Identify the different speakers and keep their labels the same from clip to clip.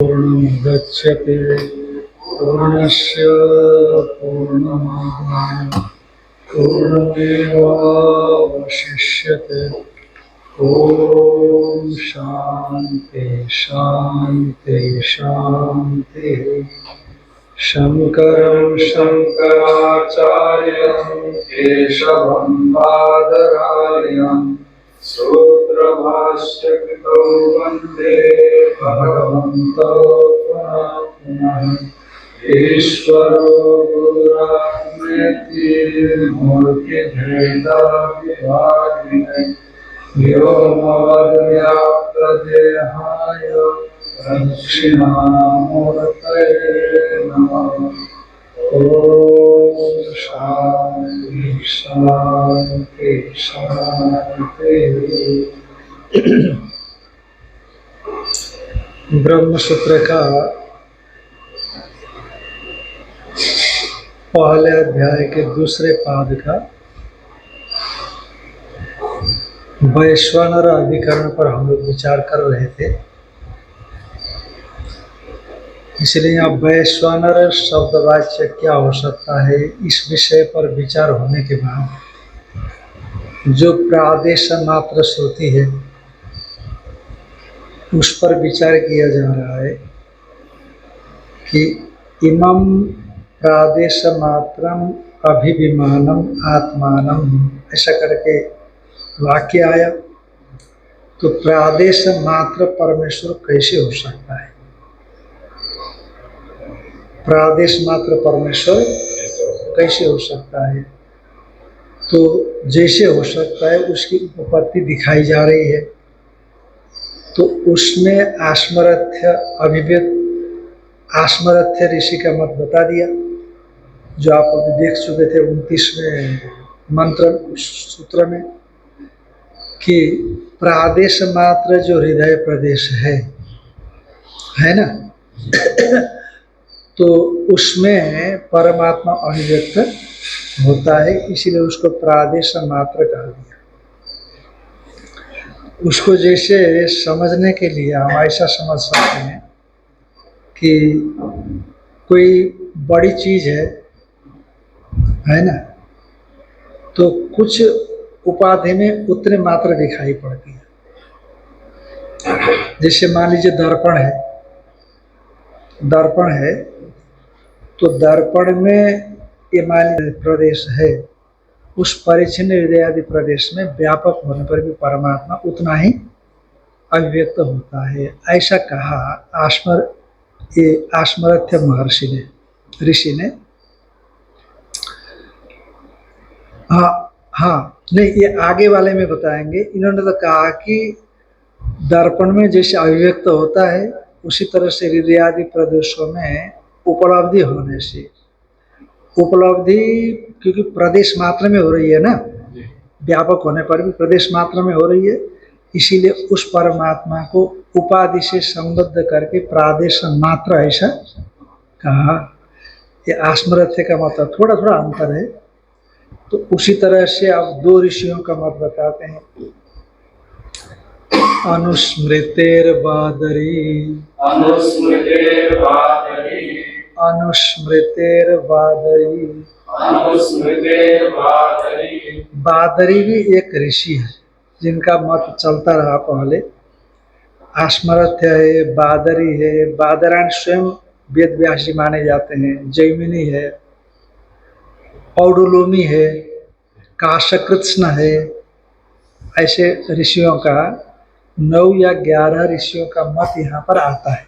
Speaker 1: पूर्णमुदच्यते पूर्णस्य पूर्णमादाय पूर्णमेवावशिष्यते। ॐ शान्ति शान्ति शान्ति। शङ्करं शङ्कराचार्यं केशवं बादरायणं सूत्रभाष्यकृतौ वन्दे भगवन्तौ पुनः पुनः। ईश्वरो गुरुरात्मेति मूर्तिभेदविभागिने व्योमवद्व्याप्तदेहाय दक्षिणामूर्तये नमः। ॐ शान्ति शान्ति शान्ति। ब्रह्मसूत्र का पहले अध्याय के दूसरे पाद का वैश्वानर अधिकरण पर हम लोग विचार कर रहे थे। इसलिए यहाँ वैश्वानर शब्दवाच्य क्या हो सकता है, इस विषय पर विचार होने के बाद जो प्रादेश मात्र श्रुति है उस पर विचार किया जा रहा है कि इमं प्रादेश मात्रम अभिविमानम आत्मानम, ऐसा करके वाक्य आया। तो प्रादेश मात्र परमेश्वर कैसे हो सकता है? प्रादेश मात्र परमेश्वर कैसे हो सकता है? तो जैसे हो सकता है उसकी उपपत्ति दिखाई जा रही है। तो उसमें आस्मरथ्य अभिव्यक्त आस्मरथ्य ऋषि का मत बता दिया, जो आप अभी देख चुके थे 29वें मंत्र सूत्र में, कि प्रादेश मात्र जो हृदय प्रदेश है ना, तो उसमें परमात्मा अभिव्यक्त होता है, इसीलिए उसको प्रादेश मात्र कहा गया। उसको जैसे समझने के लिए हम ऐसा समझ सकते हैं कि कोई बड़ी चीज है ना, तो कुछ उपाधि में उतने मात्र दिखाई पड़ती है। जैसे मान लीजिए दर्पण है तो दर्पण में ये मान लीजिए प्रदेश है, उस परिच्छिन्न हृदय आदि प्रदेश में व्यापक होने पर भी परमात्मा उतना ही अभिव्यक्त होता है। ऐसा कहा आस्मरथ्य महर्षि ने, ऋषि ने। हाँ नहीं, ये आगे वाले में बताएंगे। इन्होंने तो कहा कि दर्पण में जैसे अभिव्यक्त होता है उसी तरह से हृदय आदि प्रदेशों में उपलब्धि होने से, उपलब्धि क्योंकि प्रदेश मात्र में हो रही है ना, व्यापक होने पर भी प्रदेश मात्र में हो रही है, इसीलिए उस परमात्मा को उपाधि से संबद्ध करके प्रादेश मात्र ऐसा कहा। ये आस्मरथ्य का मतलब थोड़ा थोड़ा अंतर है। तो उसी तरह से आप दो ऋषियों का मत बताते हैं। अनुस्मृतेर्बादरी बादरी भी एक ऋषि है जिनका मत चलता रहा पहले। आस्मरथ्य है, बादरी है, बादरायण स्वयं वेद व्यास जी माने जाते हैं, जैमिनी है, औडुलोमी है, काशकृत्स्न है। ऐसे ऋषियों का 9 या 11 ऋषियों का मत यहाँ पर आता है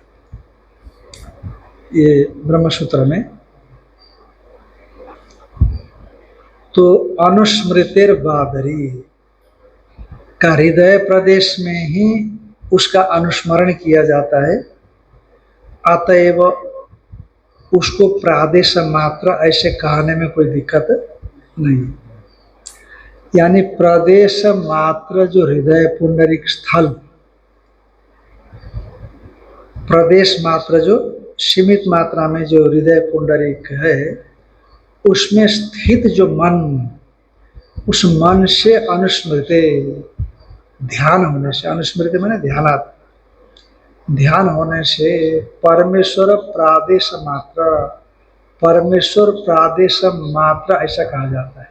Speaker 1: ये ब्रह्मसूत्र में। तो अनुस्मृतिर बादरी का हृदय प्रदेश में ही उसका अनुस्मरण किया जाता है, अतएव उसको प्रादेश मात्र ऐसे कहने में कोई दिक्कत नहीं। यानी प्रदेश मात्र जो हृदय पुंडरीक स्थल, प्रदेश मात्र जो सीमित मात्रा में जो हृदय पुंडरीक है, उसमें स्थित जो मन, उस मन से अनुस्मृति ध्यान होने से, अनुस्मृति माने ध्यानात्, ध्यान होने से परमेश्वर प्रादेश मात्र, परमेश्वर प्रादेश मात्र ऐसा कहा जाता है।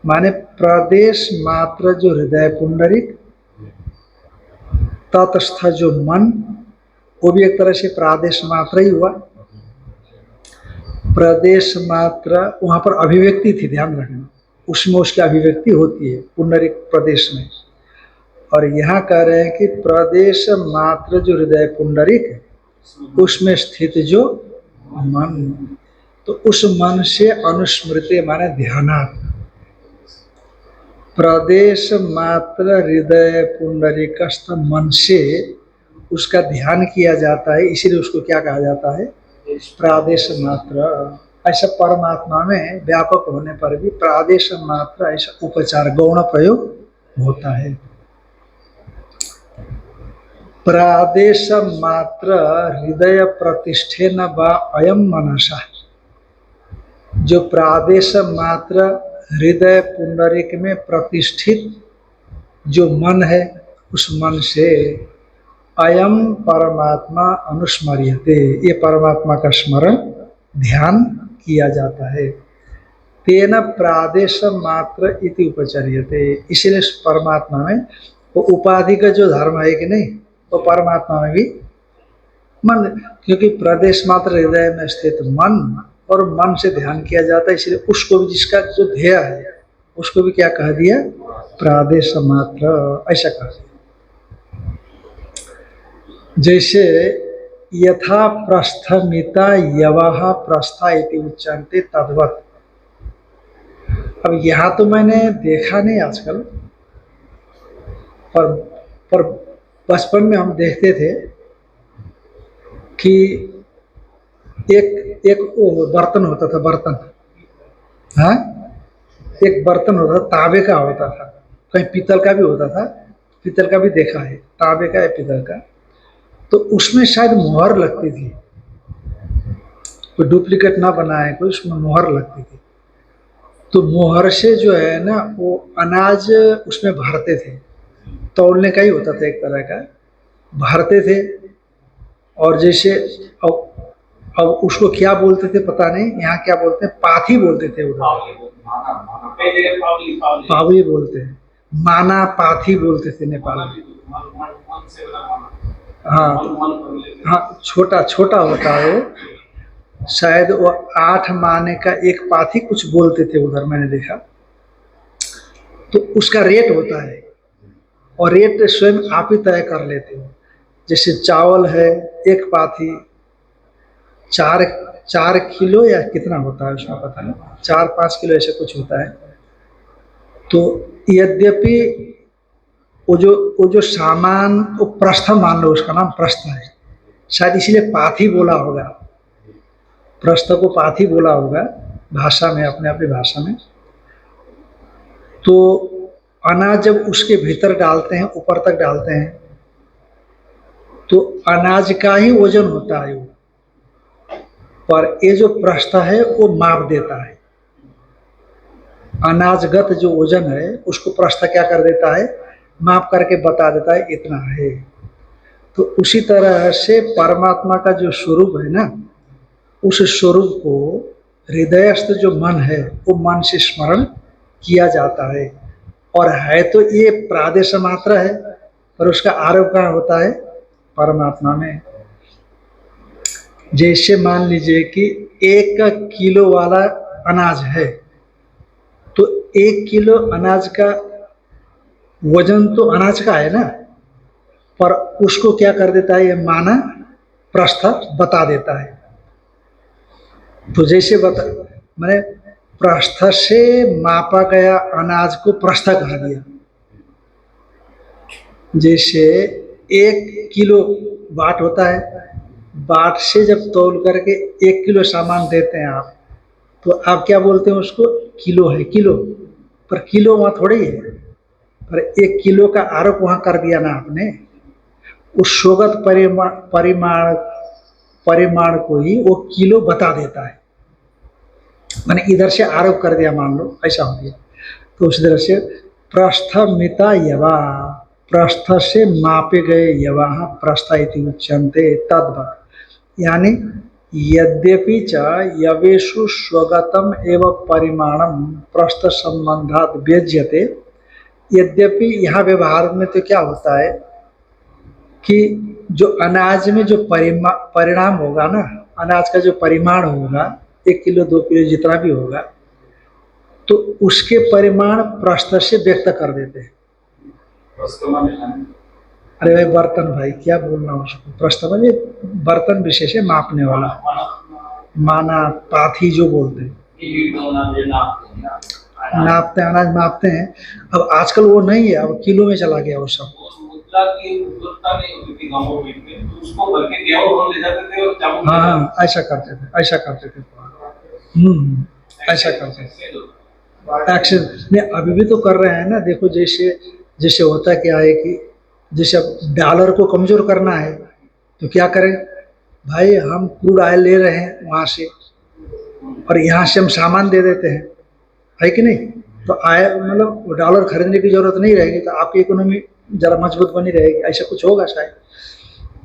Speaker 1: माने प्रदेश मात्र जो हृदय पुंडरिक, तटस्थ जो मन, वो भी एक तरह से प्रादेश मात्र ही हुआ। प्रदेश मात्र वहां पर अभिव्यक्ति थी, ध्यान रखना, उसमें उसकी अभिव्यक्ति होती है पुंडरिक प्रदेश में। और यहाँ कह रहे हैं कि प्रदेश मात्र जो हृदय पुंडरिक है, उसमें स्थित जो मन, तो उस मन से अनुस्मृति माने ध्यानात्, प्रदेश मात्र हृदय पुंडरीकस्थ मन से उसका ध्यान किया जाता है, इसीलिए उसको क्या कहा जाता है, प्रादेश मात्र। ऐसा परमात्मा में व्यापक होने पर भी प्रादेश मात्र ऐसा उपचार गौण प्रयोग होता है। प्रादेश मात्र हृदय प्रतिष्ठेन वा अयम मनसा, जो प्रादेश मात्र हृदय पुंडरीक में प्रतिष्ठित जो मन है, उस मन से अयम परमात्मा अनुस्मर्यते, ये परमात्मा का स्मरण ध्यान किया जाता है। तेन प्रादेश मात्र इति उपचर्यते, इसलिए परमात्मा में वो उपाधि का जो धर्म है कि नहीं, तो परमात्मा में भी मन, क्योंकि प्रदेश मात्र हृदय में स्थित मन और मन से ध्यान किया जाता है, इसलिए उसको भी, जिसका जो ध्येय है उसको भी क्या कह दिया, प्रादेश मात्र ऐसा कह दिया। जैसे यथा प्रस्थमिता यवाह प्रस्था इति उच्यन्ते तद्वत्। अब यहाँ तो मैंने देखा नहीं आजकल, पर बचपन में हम देखते थे कि एक बर्तन होता था, बर्तन, हाँ, एक बर्तन होता था, तांबे का होता था, कहीं पीतल का भी होता था, पीतल का भी देखा है, तांबे का या पीतल का, तो उसमें शायद मुहर लगती थी, कोई डुप्लीकेट ना बनाए कोई, उसमें मुहर लगती थी। तो मुहर से जो है ना वो अनाज उसमें भरते थे, तौलने का ही होता था एक तरह का, भरते थे। और जैसे अब उसको क्या बोलते थे पता नहीं, यहाँ क्या बोलते हैं, पाथी बोलते थे, उधर पावली बोलते हैं, माना पाथी बोलते थे नेपाल में। हाँ हाँ, छोटा छोटा होता है वो, शायद वो 8 माने का एक पाथी कुछ बोलते थे उधर, मैंने देखा। तो उसका रेट होता है, और रेट स्वयं आप ही तय कर लेते हो। जैसे चावल है, एक पाथी 4 किलो या कितना होता है उसमें पता नहीं, 4-5 किलो ऐसे कुछ होता है। तो यद्यपि वो जो सामान, वो प्रस्थ मान लो, उसका नाम प्रस्थ है, शायद इसीलिए पाथी बोला होगा, प्रस्थ को पाथी बोला होगा भाषा में, अपने अपनी भाषा में। तो अनाज जब उसके भीतर डालते हैं, ऊपर तक डालते हैं, तो अनाज का ही वजन होता है वो, पर ये जो प्रस्थ है वो माप देता है, अनाजगत जो वजन है उसको प्रस्थ क्या कर देता है, माप करके बता देता है इतना है। तो उसी तरह से परमात्मा का जो स्वरूप है ना, उस स्वरूप को हृदयस्थ जो मन है वो मन से स्मरण किया जाता है। और है तो ये प्रादेश मात्र है, पर उसका आरोप कहाँ होता है, परमात्मा में। जैसे मान लीजिए कि 1 किलो वाला अनाज है, तो 1 किलो अनाज का वजन तो अनाज का है ना, पर उसको क्या कर देता है, ये माना प्रस्थ बता देता है। तो जैसे मैंने प्रस्थ से मापा गया अनाज को प्रस्थ कहा दिया। जैसे 1 किलो बाट होता है, बाट से जब तौल करके 1 किलो सामान देते हैं आप, तो आप क्या बोलते हैं उसको, किलो है, किलो, पर किलो वहाँ थोड़ी है, पर 1 किलो का आरोप वहाँ कर दिया ना आपने, उस स्वगत परिमाण को ही वो किलो बता देता है, मैंने इधर से आरोप कर दिया मान लो, ऐसा हो गया। तो उस तरह से प्रस्थमिता यवा, प्रस्थ से मापे गए यवाह प्रस्थ इति उच्यन्ते तद्वत्, यानी यद्यपि च यवेषु स्वगतम एवं परिमाणम प्रस्थ संबंधात व्यज्यते, यद्यपि यहाँ व्यवहार में तो क्या होता है कि जो अनाज में जो परिणाम होगा ना, अनाज का जो परिमाण होगा 1 किलो 2 किलो जितना भी होगा, तो उसके परिमाण प्रस्थ से व्यक्त कर देते हैं। अरे भाई बर्तन, भाई क्या बोलना उसको, प्रस्थ माने बर्तन विशेष है, मापने वाला, माना पाथी जो बोलते हैं, नापते हैं, अनाज मापते हैं। अब आजकल वो नहीं है, अब किलो में चला गया वो सब। हाँ हाँ, ऐसा करते थे, ऐसा करते थे, ऐसा करते थे। एक्शन नहीं, अभी भी तो कर रहे हैं ना। देखो जैसे जैसे होता क्या है कि जैसे अब डॉलर को कमजोर करना है तो क्या करें भाई, हम क्रूड ऑयल ले रहे हैं वहां से और यहाँ से हम सामान दे देते हैं, है कि नहीं? तो आय मतलब डॉलर खरीदने की जरूरत नहीं रहेगी, तो आपकी इकोनॉमी जरा मजबूत बनी रहेगी, ऐसा कुछ होगा शायद।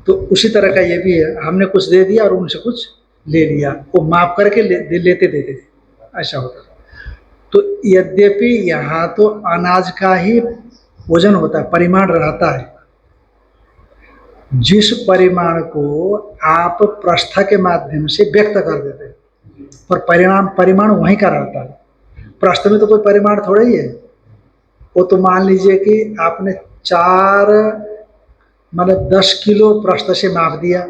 Speaker 1: तो उसी तरह का ये भी है, हमने कुछ दे दिया और उनसे कुछ ले लिया, वो माप करके लेते देते थे, ऐसा होता था। तो यद्यपि यहाँ तो अनाज का ही वजन होता है, परिमाण रहता है, जिस परिमाण को आप प्रस्थ के माध्यम से व्यक्त कर देते हैं, पर परिमाण वहीं का रहता है। प्रस्थ में तो कोई परिमाण थोड़ा ही है। वो तो मान लीजिए कि आपने 10 किलो प्रस्थ से माप दिया,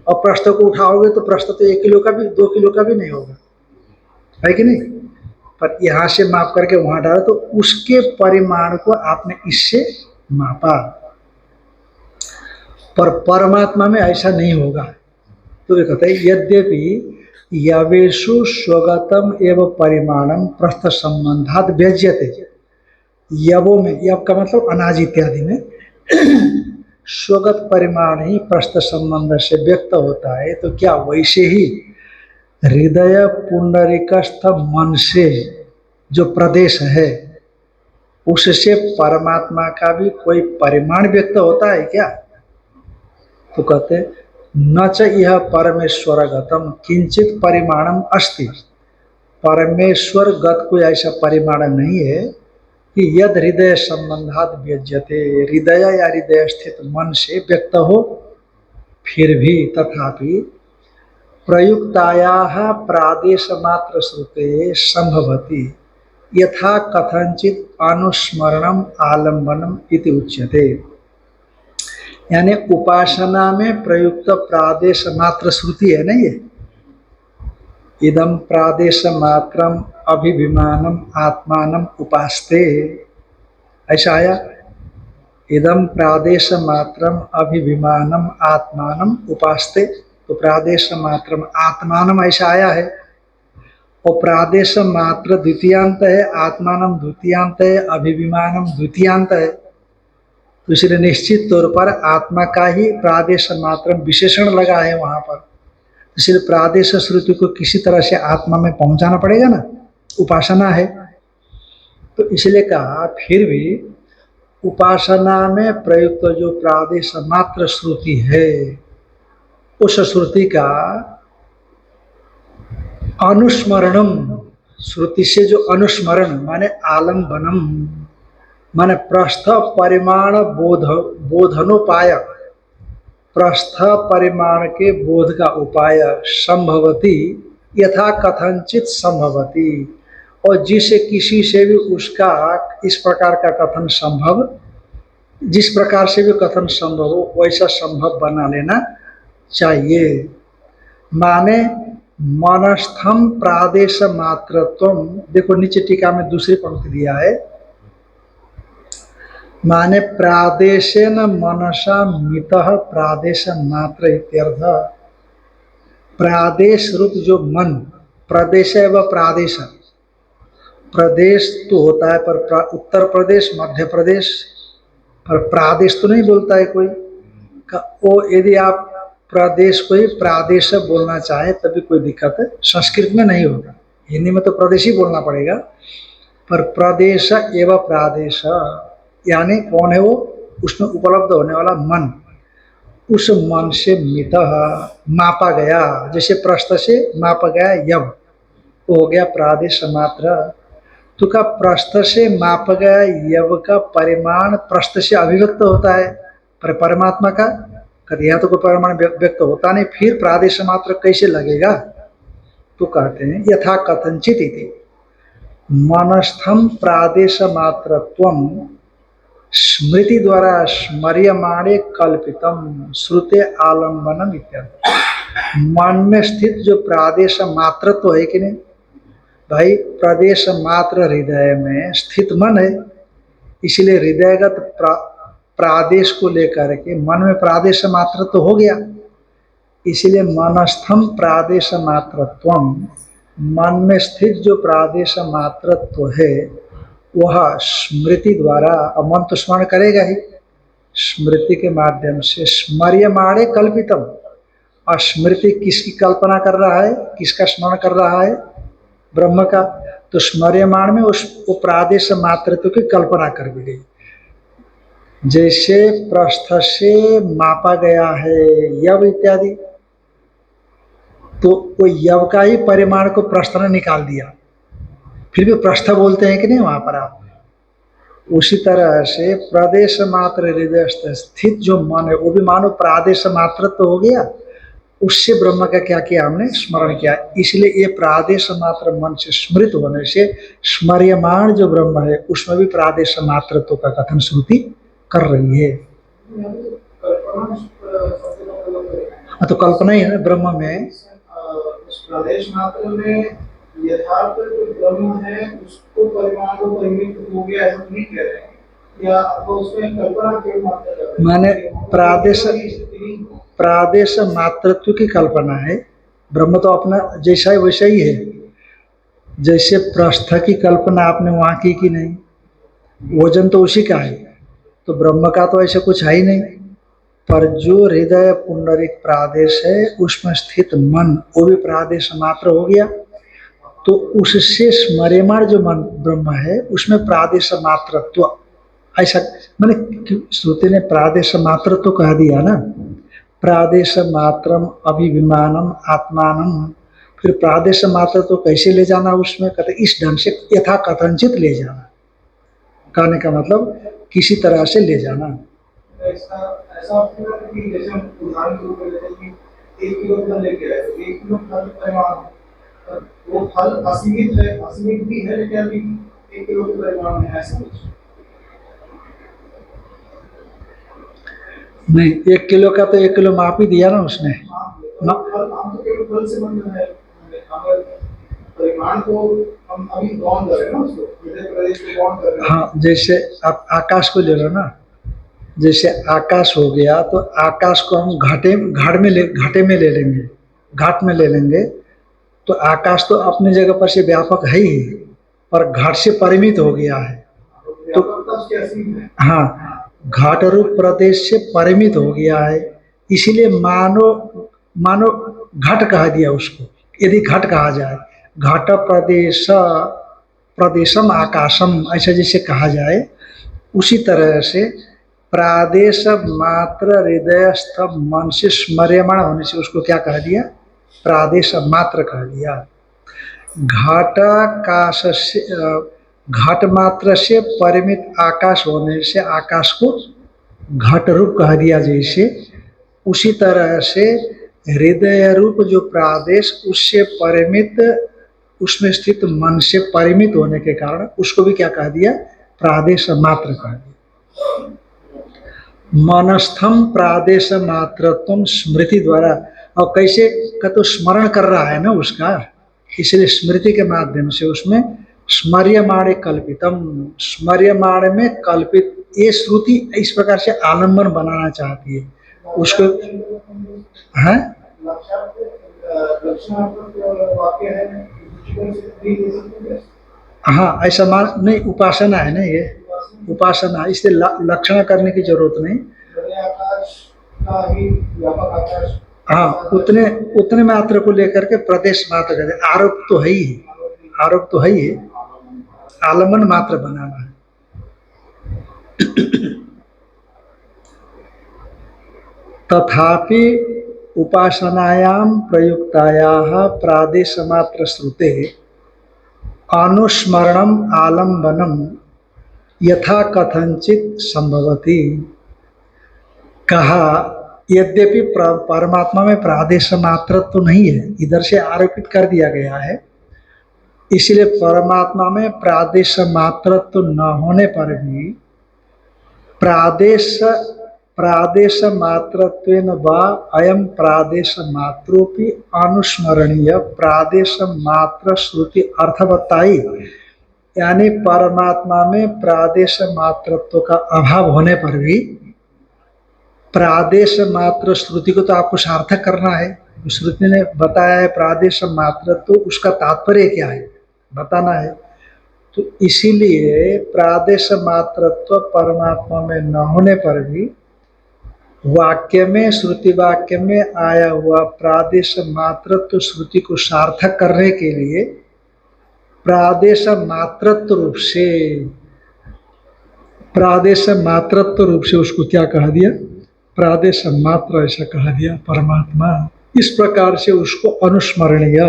Speaker 1: और प्रस्थ को उठाओगे तो प्रस्थ तो 1 किलो का भी 2 किलो का भी नहीं होगा, है कि नहीं? पर यहाँ से माप करके वहां डाला तो उसके परिमाण को आपने इससे मापा, पर परमात्मा में ऐसा नहीं होगा। तो ये कहते हैं यद्यपि यवेषु स्वगतम एवं परिमाणम प्रस्थ संबंधात व्यज्यते, यवों में, यव का मतलब अनाज इत्यादि में स्वगत परिमाण ही प्रस्थ संबंध से व्यक्त होता है, तो क्या वैसे ही हृदय पुंडरीकस्थ मन से जो प्रदेश है उससे परमात्मा का भी कोई परिमाण व्यक्त होता है क्या? तो कहते न च यह परमेश्वरगतम किंचित परिमाणम अस्ति, परमेश्वर गत कोई ऐसा परिमाण नहीं है कि यद हृदय संबंधात व्यज्यते, हृदय या हृदय स्थित मन से व्यक्त हो, फिर भी तथापि प्रयुक्तायाः प्रादेश मात्र श्रुते संभवति यथा कथंचित अनुस्मरणम आलंबनम इति उच्यते, यानी उपासना में प्रयुक्त प्रादेश मात्र श्रुति है ना, ये इदम प्रादेश मात्रम अभिभिमानम आत्मानम उपास्ते, ऐसा आया, इदम प्रादेश मात्रम अभिभिमानम आत्मानम उपास्ते। तो प्रादेश मात्रम आत्मानम ऐसा आया है, और प्रादेश मात्र द्वितीयांत है, आत्मानम द्वितीयांत है, अभिभिमानम द्वितीयांत है। तो इसलिए निश्चित तौर पर आत्मा का ही प्रादेश मात्र विशेषण लगा है वहां पर, इसलिए प्रादेश श्रुति को किसी तरह से आत्मा में पहुंचाना पड़ेगा ना, उपासना है। तो इसलिए कहा फिर भी उपासना में प्रयुक्त जो प्रादेश मात्र श्रुति है, उस श्रुति का अनुस्मरणम, श्रुति से जो अनुस्मरण माने आलंबनम, माने प्रस्थ परिमाण बोधनोपाय, प्रस्थ परिमाण के बोध का उपाय संभवती यथा कथनचित संभवती, और जिसे किसी से भी उसका इस प्रकार का कथन संभव, जिस प्रकार से भी कथन संभव हो वैसा संभव बना लेना चाहिए। माने मनस्थम प्रादेश मात्रत्वम, देखो नीचे टीका में दूसरी पंक्ति दिया है, माने प्रादेशेन मनसा मितः प्रादेश मात्र इत्यर्थ। प्रादेश रूप जो मन, प्रदेश है वह प्रादेश, प्रदेश तो होता है पर उत्तर प्रदेश मध्य प्रदेश, पर प्रादेश तो नहीं बोलता है कोई। वो यदि आप प्रदेश को ही प्रादेश बोलना चाहे तभी कोई दिक्कत है, संस्कृत में नहीं होगा, हिंदी में तो प्रदेश ही बोलना पड़ेगा। पर प्रदेश एवं प्रादेश यानी कौन है वो? उसमें उपलब्ध होने वाला मन, उस मन से मितः मापा गया, जैसे प्रस्थ से मापा गया यव, वो हो गया प्रादेश मात्र। तो का प्रस्थ से मापा गया यव का परिमाण प्रस्थ से अभिव्यक्त होता है, पर परमात्मा का कहते यहाँ तो कोई परिमाण व्यक्त होता नहीं, फिर प्रादेश मात्र कैसे लगेगा? तो कहते हैं यथा कथनचित इति मनस्थम प्रादेश मात्रत्वम स्मृति द्वारा स्मर्यमाणे कल्पितम श्रुते आलम्बनम इत्यादि। मन में स्थित जो प्रादेश मात्र तो है कि नहीं भाई, प्रदेश मात्र हृदय में स्थित मन है, इसलिए हृदयगत प्रादेश को लेकर के मन में प्रादेश मात्र तो हो गया, इसलिए मनस्थम प्रादेश मात्रत्वम, मन में स्थित जो प्रादेश मात्रत्व है वह स्मृति द्वारा, अब मन तो स्मरण करेगा ही, स्मृति के माध्यम से स्मर्यमाणे कल्पितम, और स्मृति किसकी कल्पना कर रहा है, किसका स्मरण कर रहा है? ब्रह्म का। तो स्मर्यमाण में वो प्रादेश मात्रत्व की कल्पना कर दी गई। जैसे प्रस्थ से मापा गया है यव इत्यादि, तो वो यव का ही परिमाण को प्रस्थ ने निकाल दिया, फिर भी प्रस्थ बोलते हैं कि नहीं वहां पर आप। उसी तरह से प्रदेश मात्र हृदय स्थित जो मन है वो भी मानो प्रादेश मात्र तो हो गया, उससे ब्रह्म का क्या किया हमने? स्मरण किया। इसलिए ये प्रादेश मात्र मन से स्मृत होने से स्मर्यमाण जो ब्रह्म है उसमें भी प्रादेश मात्र तो का कथन श्रुति कर रही है। तो कल्पना ही है ना ब्रह्म में,
Speaker 2: प्रदेश मात्र में यथार्थ जो ब्रह्म है उसको परिमाण को परिमित हो गया ऐसा नहीं कह रहे हैं, या तो उसमें कल्पना के मात्र
Speaker 1: माने प्रादेश मात्रत्व की कल्पना है। ब्रह्म तो अपना जैसा है वैसा ही है। जैसे प्रस्थ की कल्पना आपने वहां की कि नहीं, वजन तो उसी का है, तो ब्रह्म का तो ऐसा कुछ है ही नहीं। पर जो हृदय पुंडरिक प्रादेश है उसमें स्थित मन वो भी प्रादेश मात्र हो गया, तो उससे स्मर्यमाण जो मन ब्रह्म है उसमें प्रादेश मात्रत्व, ऐसा मैंने श्रुति ने प्रादेश मात्रत्व कह दिया ना, प्रादेश मात्रम अभिविमानम आत्मानम, फिर प्रादेश मात्र तो कैसे ले जाना उसमें? कहते इस ढंग से यथा कथनचित ले जाना, कहने का मतलब किसी तरह से ले जाना।
Speaker 2: ऐसा कि जैसे हम उदाहरण के रूप में लेते हैं कि 1 किलो फल लेके आए, तो 1 किलो फल परिमाण, वो फल असीमित है, असीमित भी है लेकिन अभी 1 किलो के परिमाण में ऐसा कुछ
Speaker 1: नहीं। 1 किलो का तो 1 किलो माप ही दिया ना उसने।
Speaker 2: हम तो केवल फल से बंधन है, परिमाण को हम अभी बाउंड कर रहे हैं ना, उसको प्रदेश को बाउंड कर रहे हैं।
Speaker 1: हाँ, जैसे आप आकाश को ले लो ना, जैसे आकाश हो गया तो आकाश को हम घाटे में ले लेंगे, घाट में ले लेंगे, तो आकाश तो अपनी जगह पर से व्यापक है ही, पर घाट से परिमित हो गया है। तो हाँ, घाट रूप प्रदेश से परिमित हो गया है, इसीलिए मानो घट कहा दिया उसको। यदि घट कहा जाए, घाट प्रदेशम आकाशम, ऐसा जैसे कहा जाए, उसी तरह से प्रादेश मात्र हृदयस्थ मन से स्मर्यमाण होने से उसको क्या कह दिया? प्रादेश मात्र कह दिया। घाटाकाश से, घाट मात्र से परिमित आकाश होने से आकाश को घट रूप कह दिया जैसे, उसी तरह से हृदय रूप जो प्रादेश उससे परिमित, उसमें स्थित मन से परिमित होने के कारण उसको भी क्या कह दिया? प्रादेश मात्र कह दिया। मनस्थम प्रादेश मात्रत्वम स्मृति द्वारा, और कैसे का तो स्मरण कर रहा है ना उसका, इसलिए स्मृति के माध्यम से उसमें स्मर्यमाणे कल्पितम, स्मर्यमाण में कल्पित, ये श्रुति इस प्रकार से आलम्बन बनाना चाहती है उसको। है हाँ, ऐसा मान नहीं, उपासना है ना, ये उपासना, इसलिए लक्षण करने की जरूरत नहीं। हाँ, उतने मात्र को लेकर के प्रदेश मात्र कहते, आरोप तो है ही, आरोप तो है ही, आलम्बन मात्र बनाना है। तथापि उपासनायां प्रयुक्तायाः प्रादेशमात्र श्रुते अनुस्मरणम आलंबनम यथा कथंचित संभवति। कहा यद्यपि परमात्मा में प्रादेश मात्र तो नहीं है, इधर से आरोपित कर दिया गया है, इसलिए परमात्मा में प्रादेश मात्र तो न होने पर भी प्रादेश मात्रत्वेन वा अयम प्रादेश मात्रोपि अनुस्मरणीय प्रादेश मात्र श्रुति अर्थ बताई। यानी परमात्मा में प्रादेश मात्रत्व का अभाव होने पर भी प्रादेश मात्र श्रुति को तो आपको सार्थक करना है। श्रुति ने बताया है प्रादेश मात्रत्व, उसका तात्पर्य क्या है बताना है। तो इसीलिए प्रादेश मात्रत्व परमात्मा में न होने पर भी वाक्य में, श्रुति वाक्य में आया हुआ प्रादेश मात्रत्व श्रुति को सार्थक करने के लिए प्रादेश मात्रत्व रूप से उसको क्या कहा दिया, प्रादेश मात्र ऐसा कहा दिया परमात्मा। इस प्रकार से उसको अनुस्मरणीय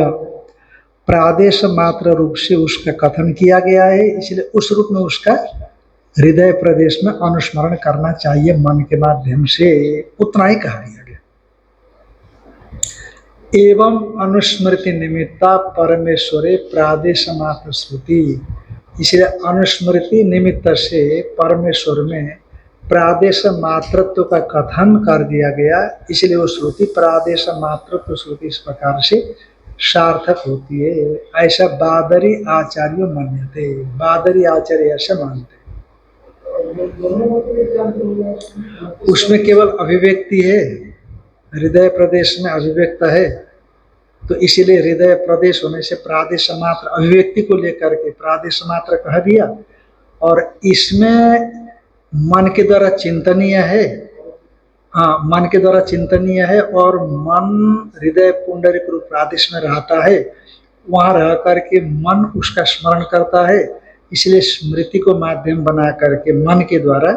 Speaker 1: प्रादेश मात्र रूप से उसका कथन किया गया है, इसलिए उस रूप में उसका हृदय प्रदेश में अनुस्मरण करना चाहिए मन के माध्यम से, उतना ही कहा दिया गया। एवं अनुस्मृति निमित्ता परमेश्वरे प्रादेश मात्र श्रुति, इसलिए अनुस्मृति निमित्त से परमेश्वर में प्रादेश मात्रत्व का कथन कर दिया गया, इसलिए वो श्रुति प्रादेश मात्रत्व श्रुति इस प्रकार से सार्थक होती है। ऐसा बादरी आचार्य मान्यते, बादरी आचार्य ऐसा मानते। उसमें केवल अभिव्यक्ति है, हृदय प्रदेश में अभिव्यक्त है, तो इसीलिए हृदय प्रदेश होने से प्रादेश मात्र अभिव्यक्ति को लेकर के प्रादेश मात्र कह दिया। और इसमें मन के द्वारा चिंतनीय है, हाँ मन के द्वारा चिंतनीय है, और मन हृदय पुंडरीक रूप प्रादेश में रहता है, वहाँ रह करके मन उसका स्मरण करता है, इसलिए स्मृति को माध्यम बना करके मन के द्वारा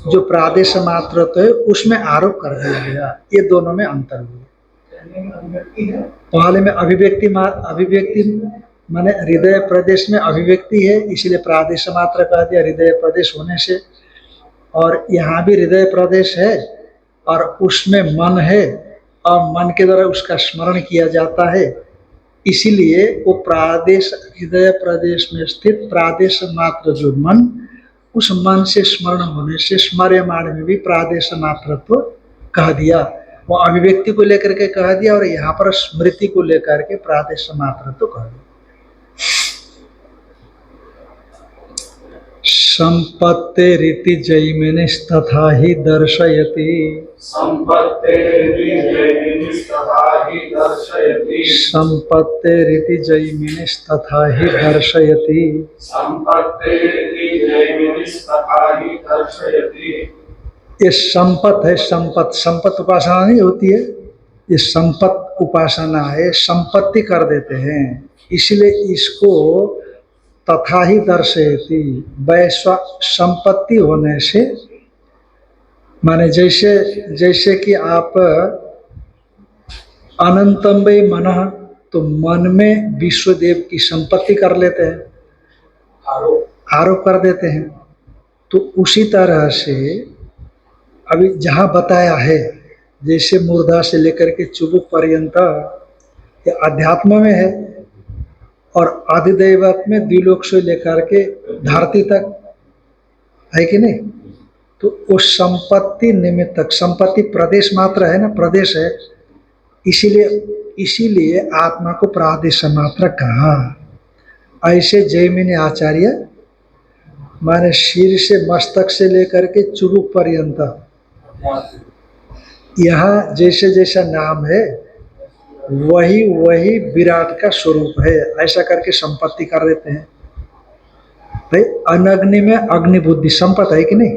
Speaker 1: जो प्रादेश मात्र तो है उसमें आरोप कर दिया गया। ये दोनों में अंतर हुआ। पहले में अभिव्यक्ति माने हृदय प्रदेश में अभिव्यक्ति है, इसलिए प्रादेश मात्र कह दिया हृदय प्रदेश होने से। और यहाँ भी हृदय प्रदेश है और उसमें मन है और मन के द्वारा उसका स्मरण किया जाता है, इसीलिए वो प्रादेश हृदय प्रदेश में स्थित प्रादेश मात्र जो मन, उस मन से स्मरण होने से स्मर्यमाण में भी प्रादेश मात्रत्व कह दिया। वो अभिव्यक्ति को लेकर के कह दिया और यहाँ पर स्मृति को लेकर के प्रादेश मात्रत्व कह दिया। संपत्तिरिति जैमिनिस्तथा हि दर्शयति, संपत्तिरिति जैमिनिस्तथा हि दर्शयति। ये संपत है, संपत उपासना नहीं होती है, ये संपत उपासना है, संपत्ति कर देते हैं, इसलिए इसको तथा ही दर्शयति। वैश्व संपत्ति होने से माने जैसे कि आप अनंतम वै मनः, तो मन में विश्वदेव की संपत्ति कर लेते हैं, आरोप कर देते हैं। तो उसी तरह से अभी जहाँ बताया है, जैसे मूर्धा से लेकर के चुबुक पर्यंत ये अध्यात्म में है, और अधिदैवत में द्विलोक से लेकर के धरती तक है कि नहीं। तो उस संपत्ति निमित्तक, संपत्ति प्रदेश मात्र है ना, प्रदेश है, इसीलिए आत्मा को प्रादेश मात्र कहा। ऐसे जैमिनी आचार्य माने सिर से मस्तक से लेकर के चुबुक पर्यंत यहाँ जैसे जैसा नाम है वही विराट का स्वरूप है, ऐसा करके संपत्ति कर देते हैं। भाई अनग्नि में अग्नि बुद्धि संपत है कि नहीं,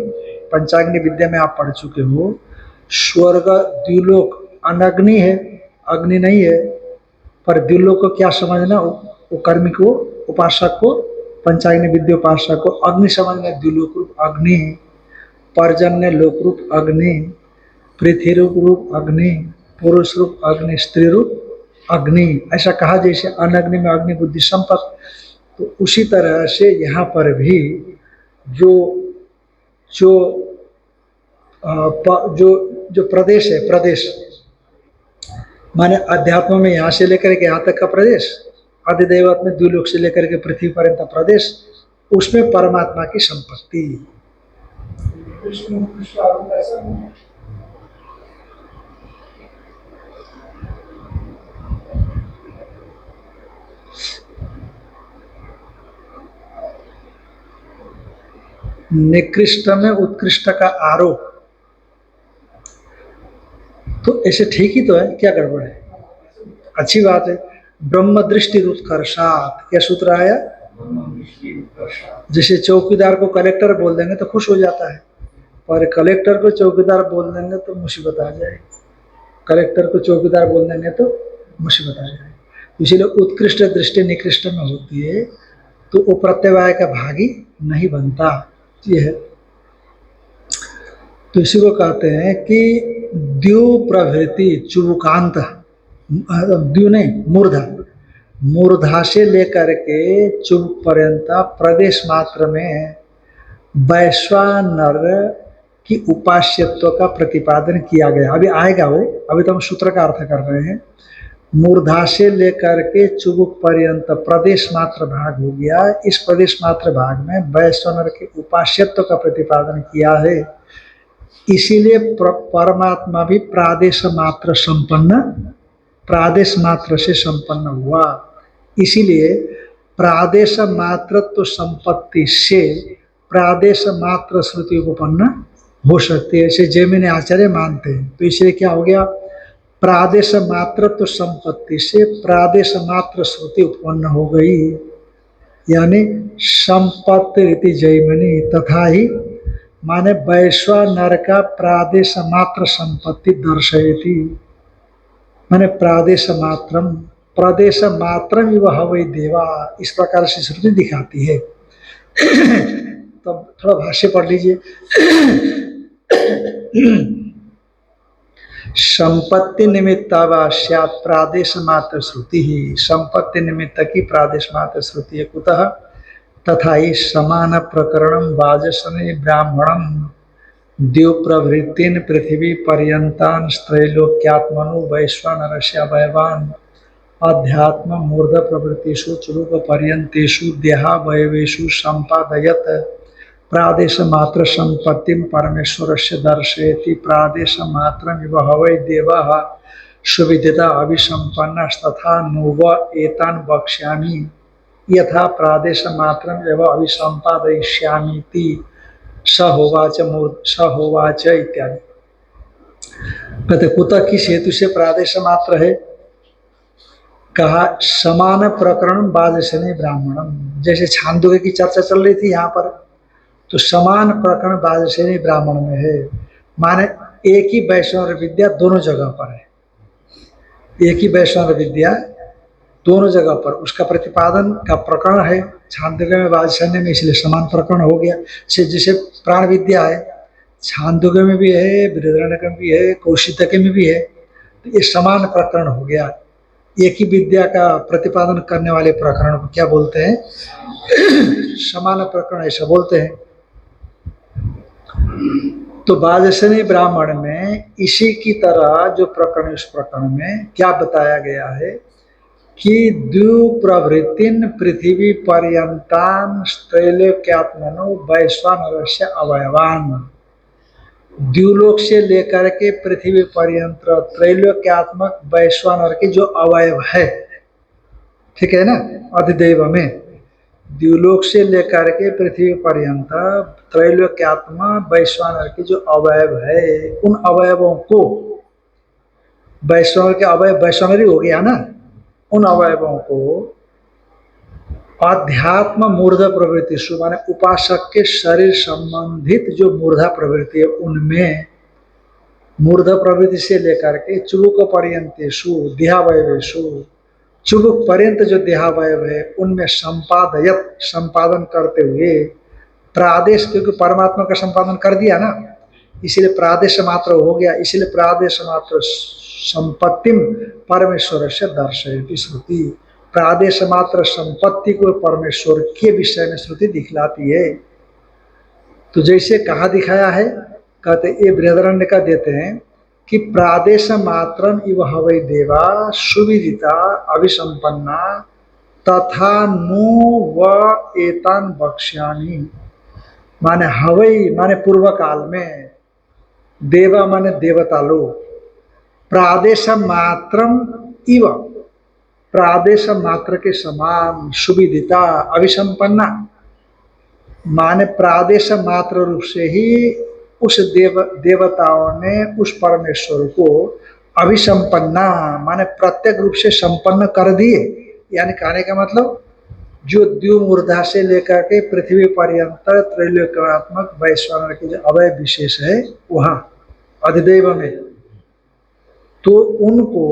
Speaker 1: पंचाग्नि विद्या में आप पढ़ चुके हो। स्वर्ग द्युलोक अनग्नि है, अग्नि नहीं है, पर द्युलोक को क्या समझना, वो कर्मी को, उपासक को, पंचाग्नि विद्या उपासक को अग्नि समझना। द्युलोक रूप अग्नि, पर्जन्य लोक रूप अग्नि, पृथ्वी रूप अग्नि, पुरुष रूप अग्नि, स्त्री रूप अग्नि, ऐसा कहा जैसे अनग्नि में अग्नि बुद्धि संपत्ति। तो उसी तरह से यहाँ पर भी जो जो जो जो प्रदेश है, प्रदेश माने अध्यात्म में यहाँ से लेकर के यहाँ तक का प्रदेश, अधिदैवत में द्विलोक से लेकर के पृथ्वी पर्यंत प्रदेश, उसमें परमात्मा की संपत्ति। निकृष्ट में उत्कृष्ट का आरोप, तो ऐसे ठीक ही तो है, क्या गड़बड़ है? अच्छी बात है। ब्रह्म दृष्टि उत्कर्षात, क्या सूत्र आया? जैसे चौकीदार को कलेक्टर बोल देंगे तो खुश हो जाता है, और कलेक्टर को चौकीदार बोल देंगे तो मुसीबत आ जाएगी। कलेक्टर को चौकीदार बोल देंगे तो मुसीबत आ जाएगी। इसीलिए उत्कृष्ट दृष्टि निकृष्ट में होती है तो वो प्रत्यवाय का भागी नहीं बनता। ये है, तो इसी को कहते हैं कि द्यु प्रभृति चुबुकांत, द्यु नहीं मूर्धा, मूर्धा से लेकर के चुब पर्यंत प्रदेश मात्र में वैश्वानर की उपास्यत्व का प्रतिपादन किया गया। अभी आएगा वो, अभी तो हम सूत्र का अर्थ कर रहे हैं। मूर्धा से लेकर के चुबुक पर्यंत प्रदेश मात्र भाग हो गया। इस प्रदेश मात्र भाग में वैश्वानर के उपास्यत्व का प्रतिपादन किया है। इसीलिए परमात्मा भी प्रादेश मात्र संपन्न, प्रादेश मात्र से संपन्न हुआ। इसीलिए प्रादेश मात्रत्व संपत्ति से प्रादेश मात्र श्रुति उपपन्न हो सकती है, ऐसे जैमिनी आचार्य मानते हैं। तो इसलिए क्या हो गया? प्रादेश मात्रत्व संपत्ति से प्रादेश मात्र श्रुति उत्पन्न हो गई, यानी संपत्ति रीति जैमिनी। तथा ही माने वैश्वानर का प्रादेश मात्र संपत्ति दर्शयति, माने प्रादेश मात्रम, प्रदेश मात्रम इव हवै देवा, इस प्रकार से श्रुति दिखाती है। तो थोड़ा भाष्य पढ़ लीजिए। संपत्ति निमित्तावास्यात् प्रादेश मात्र श्रुति ही, संपत्ति निमित्त की प्रादेश मात्र श्रुति है। कुतः? तथा ही समान प्रकरणम वाजसने ब्राह्मणम द्यु प्रवृत्तिन पृथ्वी पर्यंतान त्रैलोक्यात्मनु वैश्वानरस्य अवयवान अध्यात्म मूर्ध प्रवृत्तिषु चुरूप पर्यंतेषु देहावयवेषु संपादयत प्रादेश मात्र संपत्तिम परमेश्वरस्य दर्शयति। प्रादेश मात्रम इव हवै देवः सुविदिता अभिसंपन्नस्तथा नोव एतान् वक्ष्यामि यथा प्रादेश मात्रम एवं अभिसंपादयिष्यामीति स होवाच इत्यादि। कहते कुतः, किस हेतु से प्रादेश मात्र है? कहा समान प्रकरण वाजसने ब्राह्मणम, जैसे छांदोग्य की चर्चा चल रही थी यहाँ पर, तो समान प्रकरण वाजसने ब्राह्मण में है। माने एक ही वैष्णव विद्या दोनों जगह पर है, एक ही वैष्णव विद्या दोनों जगह पर, उसका प्रतिपादन का प्रकरण है छांदोग्य में वाजसने में, इसलिए समान प्रकरण हो गया। जैसे प्राण विद्या है, छांदोग्य में भी है, बृहदारण्यक में भी है, कौशितकी में भी है, तो ये समान प्रकरण हो गया। एक ही विद्या का प्रतिपादन करने वाले प्रकरण को क्या बोलते हैं? समान प्रकरण, ऐसा बोलते हैं। तो वाजसने ब्राह्मण में इसी की तरह जो प्रकरण, इस प्रकरण में क्या बताया गया है कि द्यु प्रवृत्तिन पृथ्वी पर्यंतान त्रैलोक्यात्मनो वैश्वानरस्य अवयवान, द्युलोक से लेकर के पृथ्वी पर्यंत त्रैलोक्यात्मक वैश्वानर के जो अवयव है, ठीक है ना, अधिदैव में द्युलोक से लेकर के पृथ्वी पर्यंत त्रैलोक्यात्मा वैश्वानर के जो अवयव है, उन अवयवों को, वैश्वानर के अवयव वैश्वानर ही हो गया ना, उन अवयवों को अध्यात्म मूर्धा प्रवृत्ति, माने उपासक के शरीर संबंधित जो मूर्धा प्रवृत्ति है, उनमें मूर्धा प्रवृत्ति से लेकर के चुबुक पर्यंतेषु देहावयवेषु, चुबुक पर्यंत जो देहावयव है उनमें संपादयत, संपादन करते हुए प्रादेश, क्योंकि परमात्मा का संपादन कर दिया ना, इसीलिए प्रादेश मात्र हो गया, इसीलिए प्रादेश मात्र संपत्तिम परमेश्वर से दर्शयति श्रुति। प्रादेश मात्र संपत्ति को परमेश्वर के विषय में श्रुति दिखलाती है। तो जैसे कहा दिखाया है, कहते ये बृहदारण्य का देते हैं कि प्रादेश मात्रम इव हवै देवा सुविदिता अभिसंपन्ना तथा नो व एतान बक्ष्यामि। माने हवई माने पूर्व काल में, देवा माने देवता लोग, प्रादेश मात्रम इव प्रादेश मात्र के समान सुविदिता अभिसंपन्ना, माने प्रादेश मात्र रूप से ही उस देवताओं ने उस परमेश्वर को अभिसंपन्ना माने प्रत्येक रूप से संपन्न कर दिए। यानी कहने का मतलब जो द्यू मूर्धा से लेकर के पृथ्वी पर्यंत त्रैलोक्यात्मक वैश्वानर के जो अवय विशेष है वहाँ अधिदेव में, तो उनको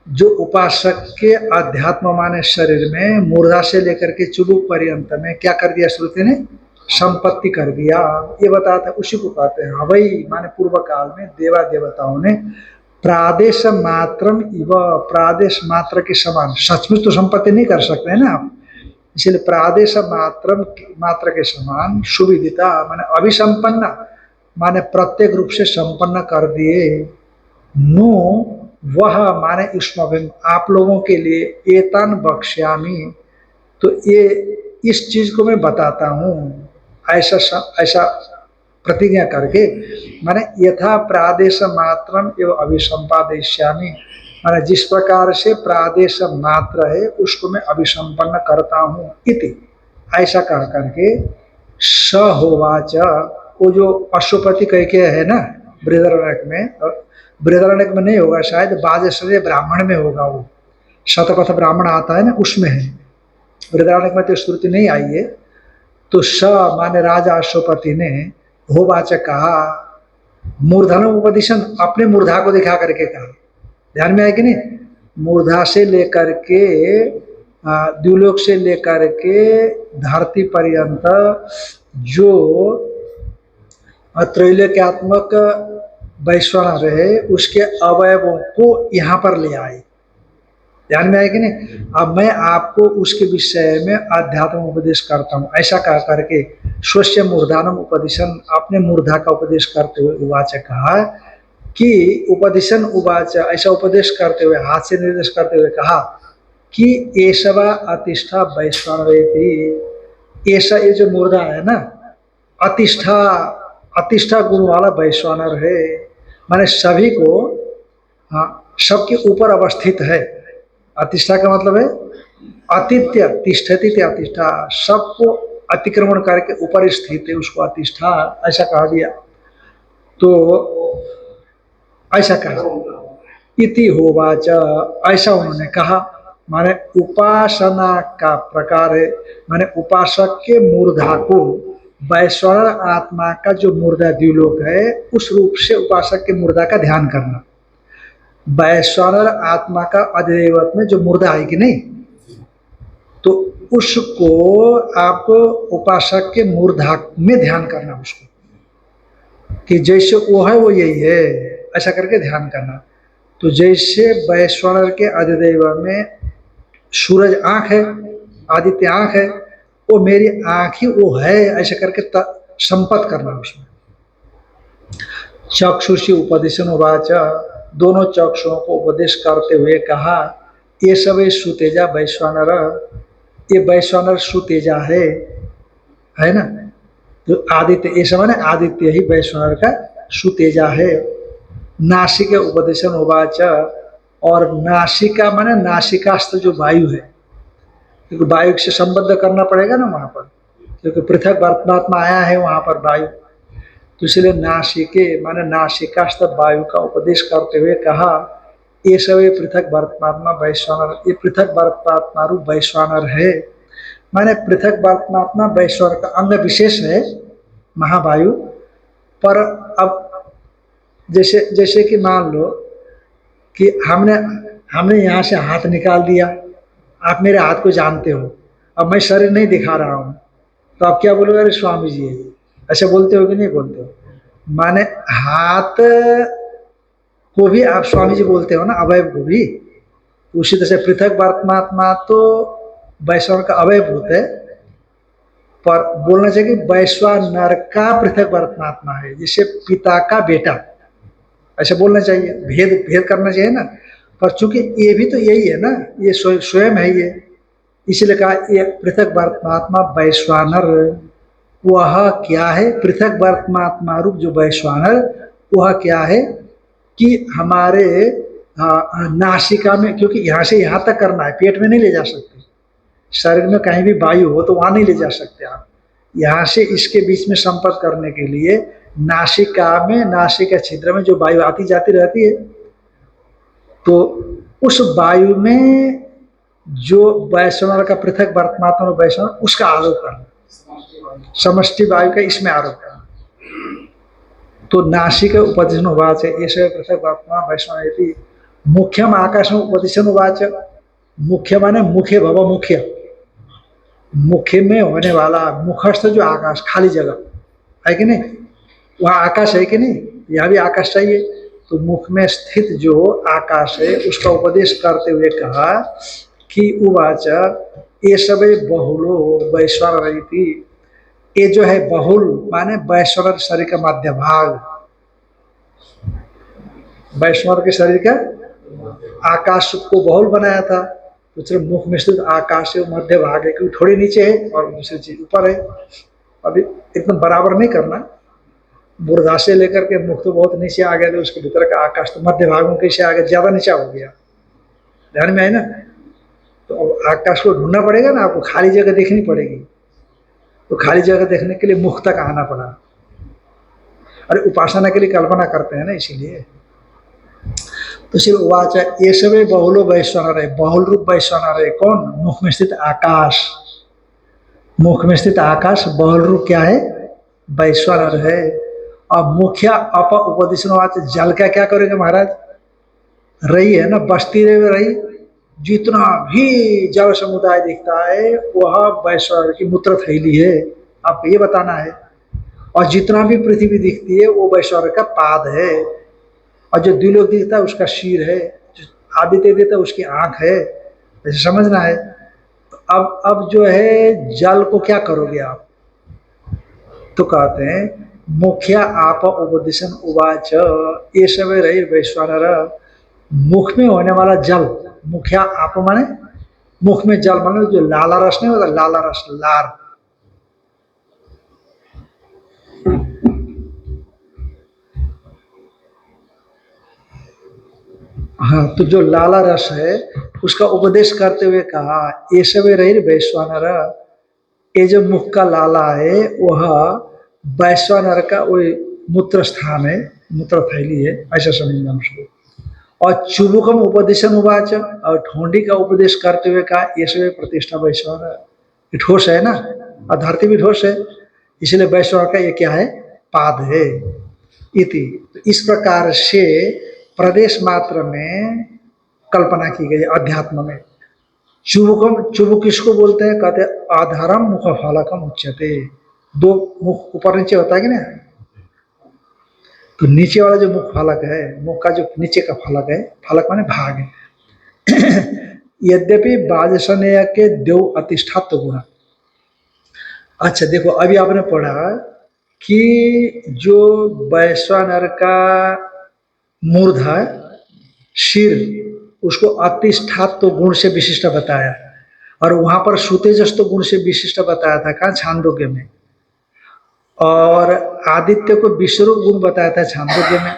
Speaker 1: जो उपासक के अध्यात्म माने शरीर में मूर्धा से लेकर के चुबुक पर्यंत में क्या कर दिया श्रुति ने, संपत्ति कर दिया। ये बताते उसी को कहते हैं हवई माने पूर्व काल में देवा देवताओं ने प्रादेश मात्रम इव प्रादेश मात्र के समान, सचमुच तो संपत्ति नहीं कर सकते हैं ना आप, इसलिए प्रादेश मात्र के समान सुविदिता माने अभिसंपन्न माने प्रत्येक रूप से संपन्न कर दिए। नो वह माने युष्माभिम आप लोगों के लिए एतान बक्ष्यामि, तो ये इस चीज को मैं बताता हूँ ऐसा प्रतिज्ञा करके, माने यथा प्रादेश मात्रम एवं अभिसंपादयिष्यामि, माने जिस प्रकार से प्रादेश मात्र है उसको मैं अभिसंपन्न करता हूँ इति, ऐसा कह करके स होवाच, वो जो अश्वपति कह के है ना बृहदारण्यक में, बृहदारण्यक में नहीं होगा शायद, बाजेश्वरीय ब्राह्मण में होगा, वो शतपथ ब्राह्मण आता है ना उसमें है, बृहदारण्यक में तो श्रुति नहीं आई है। तो स माने राजा अश्वपति ने होवाच कहा, मूर्धन उपदिशन अपने मूर्धा को दिखा करके कहा, ध्यान में आए कि नहीं, मूर्धा से लेकर के द्युलोक से लेकर के धरती पर्यंत जो त्रैलोक्यात्मक वैश्वानर है उसके अवयवों को यहाँ पर ले आए, ध्यान में आए कि नहीं। अब मैं आपको उसके विषय में अध्यात्म उपदेश करता हूँ, ऐसा कह करके स्वस्य मूर्धानम उपदेशन अपने मूर्धा का उपदेश करते हुए उवाच कहा कि उपदेशन उवाच, ऐसा उपदेश करते हुए हाथ से निर्देश करते हुए कहा कि एषवा अतिष्ठा वैश्वानरेति, ऐसा ये जो मूर्धा है ना अतिष्ठा गुण वाला वैश्वानर है, माने सभी को सबके ऊपर अवस्थित है। अतिष्ठा का मतलब है अतिथ्य तिष्ठति ते अतिष्ठा, सबको अतिक्रमण करके ऊपर स्थित है उसको अतिष्ठा, ऐसा कहा दिया। तो ऐसा कहा इति होवाच, ऐसा उन्होंने कहा, माने उपासना का प्रकार है, माने उपासक के मूर्धा को वैश्वानर आत्मा का जो मूर्धा द्युलोक है उस रूप से उपासक के मूर्धा का ध्यान करना। वैश्वानर आत्मा का अधिदेवत में जो मूर्धा है कि नहीं, तो उसको आपको उपासक के मूर्धा में ध्यान करना, उसको कि जैसे वो है वो यही है, ऐसा करके ध्यान करना। तो जैसे वैश्वानर के अधिदेव में सूरज आँख है, आदित्य आँख है, वो मेरी आँख ही वो है, ऐसा करके संपत करना उसमें। चक्षुषी उपदेशन उवाच, दोनों चक्षुओं को उपदेश करते हुए कहा, ये सब सुतेजा वैश्वानर, ये वैश्वानर सुतेजा है ना, तो आदित्य ये सब है, आदित्य ही वैश्वानर का सुतेजा है। नासिक उपदेशन उवाच, और नासिका माने नासिकास्थ जो वायु है, क्योंकि वायु से संबद्ध करना पड़ेगा ना वहाँ पर, क्योंकि पृथक परमात्मा आया है वहाँ पर वायु, तो इसलिए नासिके माने नासिकास्थ वायु का उपदेश करते हुए कहा, ये सब पृथक परमात्मा वैश्वानर, ये पृथक परमात्मा रूप वैश्वानर है, माने पृथक परमात्मा वैश्वानर का अंग विशेष है महावायु। पर अब जैसे कि मान लो कि हमने यहाँ से हाथ निकाल दिया, आप मेरे हाथ को जानते हो, अब मैं शरीर नहीं दिखा रहा हूँ, तो आप क्या बोलोगे, अरे स्वामी जी है, ऐसे बोलते हो कि नहीं बोलते हो। माने हाथ को भी आप स्वामी जी बोलते हो ना, अवयव को भी। उसी तरह से पृथक परमात्मा तो वैश्वानर का अवयव होता है, पर बोलना चाहिए कि वैश्वानर का पृथक परमात्मा है, जिसे पिता का बेटा, ऐसे बोलना चाहिए, भेद भेद करना चाहिए ना। पर चूंकि ये भी तो यही है ना, ये स्वयं है ये, इसलिए कहा ये पृथक परमात्मा वैश्वानर। वह क्या है? पृथक परमात्मा रूप जो वैश्वानर, वह क्या है कि हमारे नासिका में, क्योंकि यहाँ से यहाँ तक करना है, पेट में नहीं ले जा सकते, शरीर में कहीं भी वायु हो तो वहां नहीं ले जा सकते आप। यहाँ से इसके बीच में संपर्क करने के लिए नासिका में, नासिका छिद्र में जो वायु आती जाती रहती है, तो उस वायु में जो वैश्वानर का पृथक परमात्मा वैश्वानर, उसका आरोप करना, समष्टि वायु का इसमें आरोप करना। तो नासिक उपदिशन उवाच ऐसे पृथक परमात्मा वैश्वानर मुख्यम आकाशम उपदिशन उवाच। मुख्य माने मुख्य भव, मुख्य मुख्य में होने वाला, मुखस्थ जो आकाश, खाली जगह है कि नहीं, वहाँ आकाश है कि नहीं, यहाँ भी आकाश चाहिए। तो मुख में स्थित जो आकाश है उसका उपदेश करते हुए कहा कि उवाच ये सब बहुलो वैश्वानर थी। ये जो है बहुल माने वैश्वानर शरीर का मध्य भाग, वैश्वानर के शरीर का आकाश को बहुल बनाया था। तो सिर्फ मुख में स्थित आकाश है, मध्य भाग है, क्योंकि थोड़ी नीचे है और दूसरी चीज ऊपर है। अभी एकदम बराबर नहीं करना, बुरधा से लेकर के मुख तो बहुत नीचे आ गया, तो उसके भीतर का आकाश तो मध्य भाग में कैसे आ गया, ज्यादा नीचा हो गया, ध्यान में आए ना। तो अब आकाश को ढूंढना पड़ेगा ना, आपको खाली जगह देखनी पड़ेगी। तो खाली जगह देखने के लिए मुख तक आना पड़ा। अरे उपासना के लिए कल्पना करते हैं ना, इसीलिए। तो सिर्फ वाच ये सब बहुलो वैश्वानर है, बहुल रूप वैश्वानर है। कौन? मुख में स्थित आकाश, मुख में स्थित आकाश बहुल रूप क्या है? वैश्वानर है। और मुखिया अप उपदिशन वाच, जल का क्या करेंगे महाराज? रही है ना, बस्ती रही, जितना भी जल समुदाय दिखता है वह वैश्वानर की मूत्र थैली है, आपको ये बताना है। और जितना भी पृथ्वी दिखती है वो वैश्वानर का पाद है। और जो द्विलोक दिखता है उसका शीर है, जो आदित्य देता है उसकी आंख है, ऐसे समझना है। तो अब जो है जल को क्या करोगे आप? तो कहते हैं मुखिया आप उपदिशन उवाच ये सब रही वैश्वानर। मुख में होने वाला जल, मुखिया आप माने मुख में जल माने जो लाला रस नहीं होता, लाला रस, लार, हाँ, तो जो लाला रस है उसका उपदेश करते हुए कहा ये सब रही वैश्वानर। ये जो मुख का लाला है वह वैश्वानर का वही मूत्र स्थान है, मूत्र थैली है, ऐसा समझना उसको। और चुबुकम उपदेशन उवाच, और ठोंडी का उपदेश करते हुए कहा ये सब प्रतिष्ठा वैश्वानर। ये ठोस है ना, और धरती भी ठोस है, इसलिए वैश्वानर का ये क्या है? पाद है। इति, तो इस प्रकार से प्रदेश मात्र में कल्पना की गई अध्यात्म में। चुबुकम, चुबुक किसको बोलते हैं? कहते हैं आधारम मुख फालकम उच्यते। दो मुख ऊपर नीचे होता है कि ना, तो नीचे वाला जो मुख फालक है, मुख का जो नीचे का फालक है, फालक माने भाग है। यद्यपि बाजसनेय के देव अतिष्ठात्व गुण। अच्छा देखो, अभी आपने पढ़ा कि जो वैश्वानर का मूर्धा शीर, उसको अतिष्ठात्व गुण से विशिष्ट बताया, और वहां पर सुतेजस्त गुण से विशिष्ट बताया था, कहाँ? छांदोग्य में। और आदित्य को विश्वरूप गुण बताया था छांदोग्य में,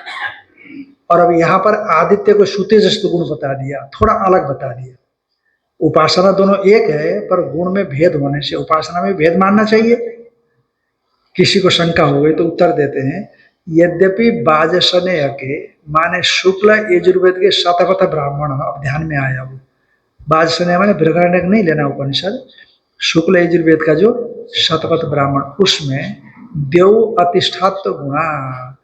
Speaker 1: और अब यहाँ पर आदित्य को सुतेजस्त गुण बता दिया, थोड़ा अलग बता दिया। उपासना दोनों एक है, पर गुण में भेद होने से उपासना में भेद मानना चाहिए। किसी को शंका हो गई तो उत्तर देते हैं यद्यपि बाजसनेय के माने शुक्ल यजुर्वेद के शतपथ ब्राह्मण, अब ध्यान में आया वो बाजसनेय माने बृहदारण्यक नहीं लेना उपनिषद, शुक्ल यजुर्वेद का जो शतपथ ब्राह्मण, उसमें देव अतिष्ठात्व गुणा,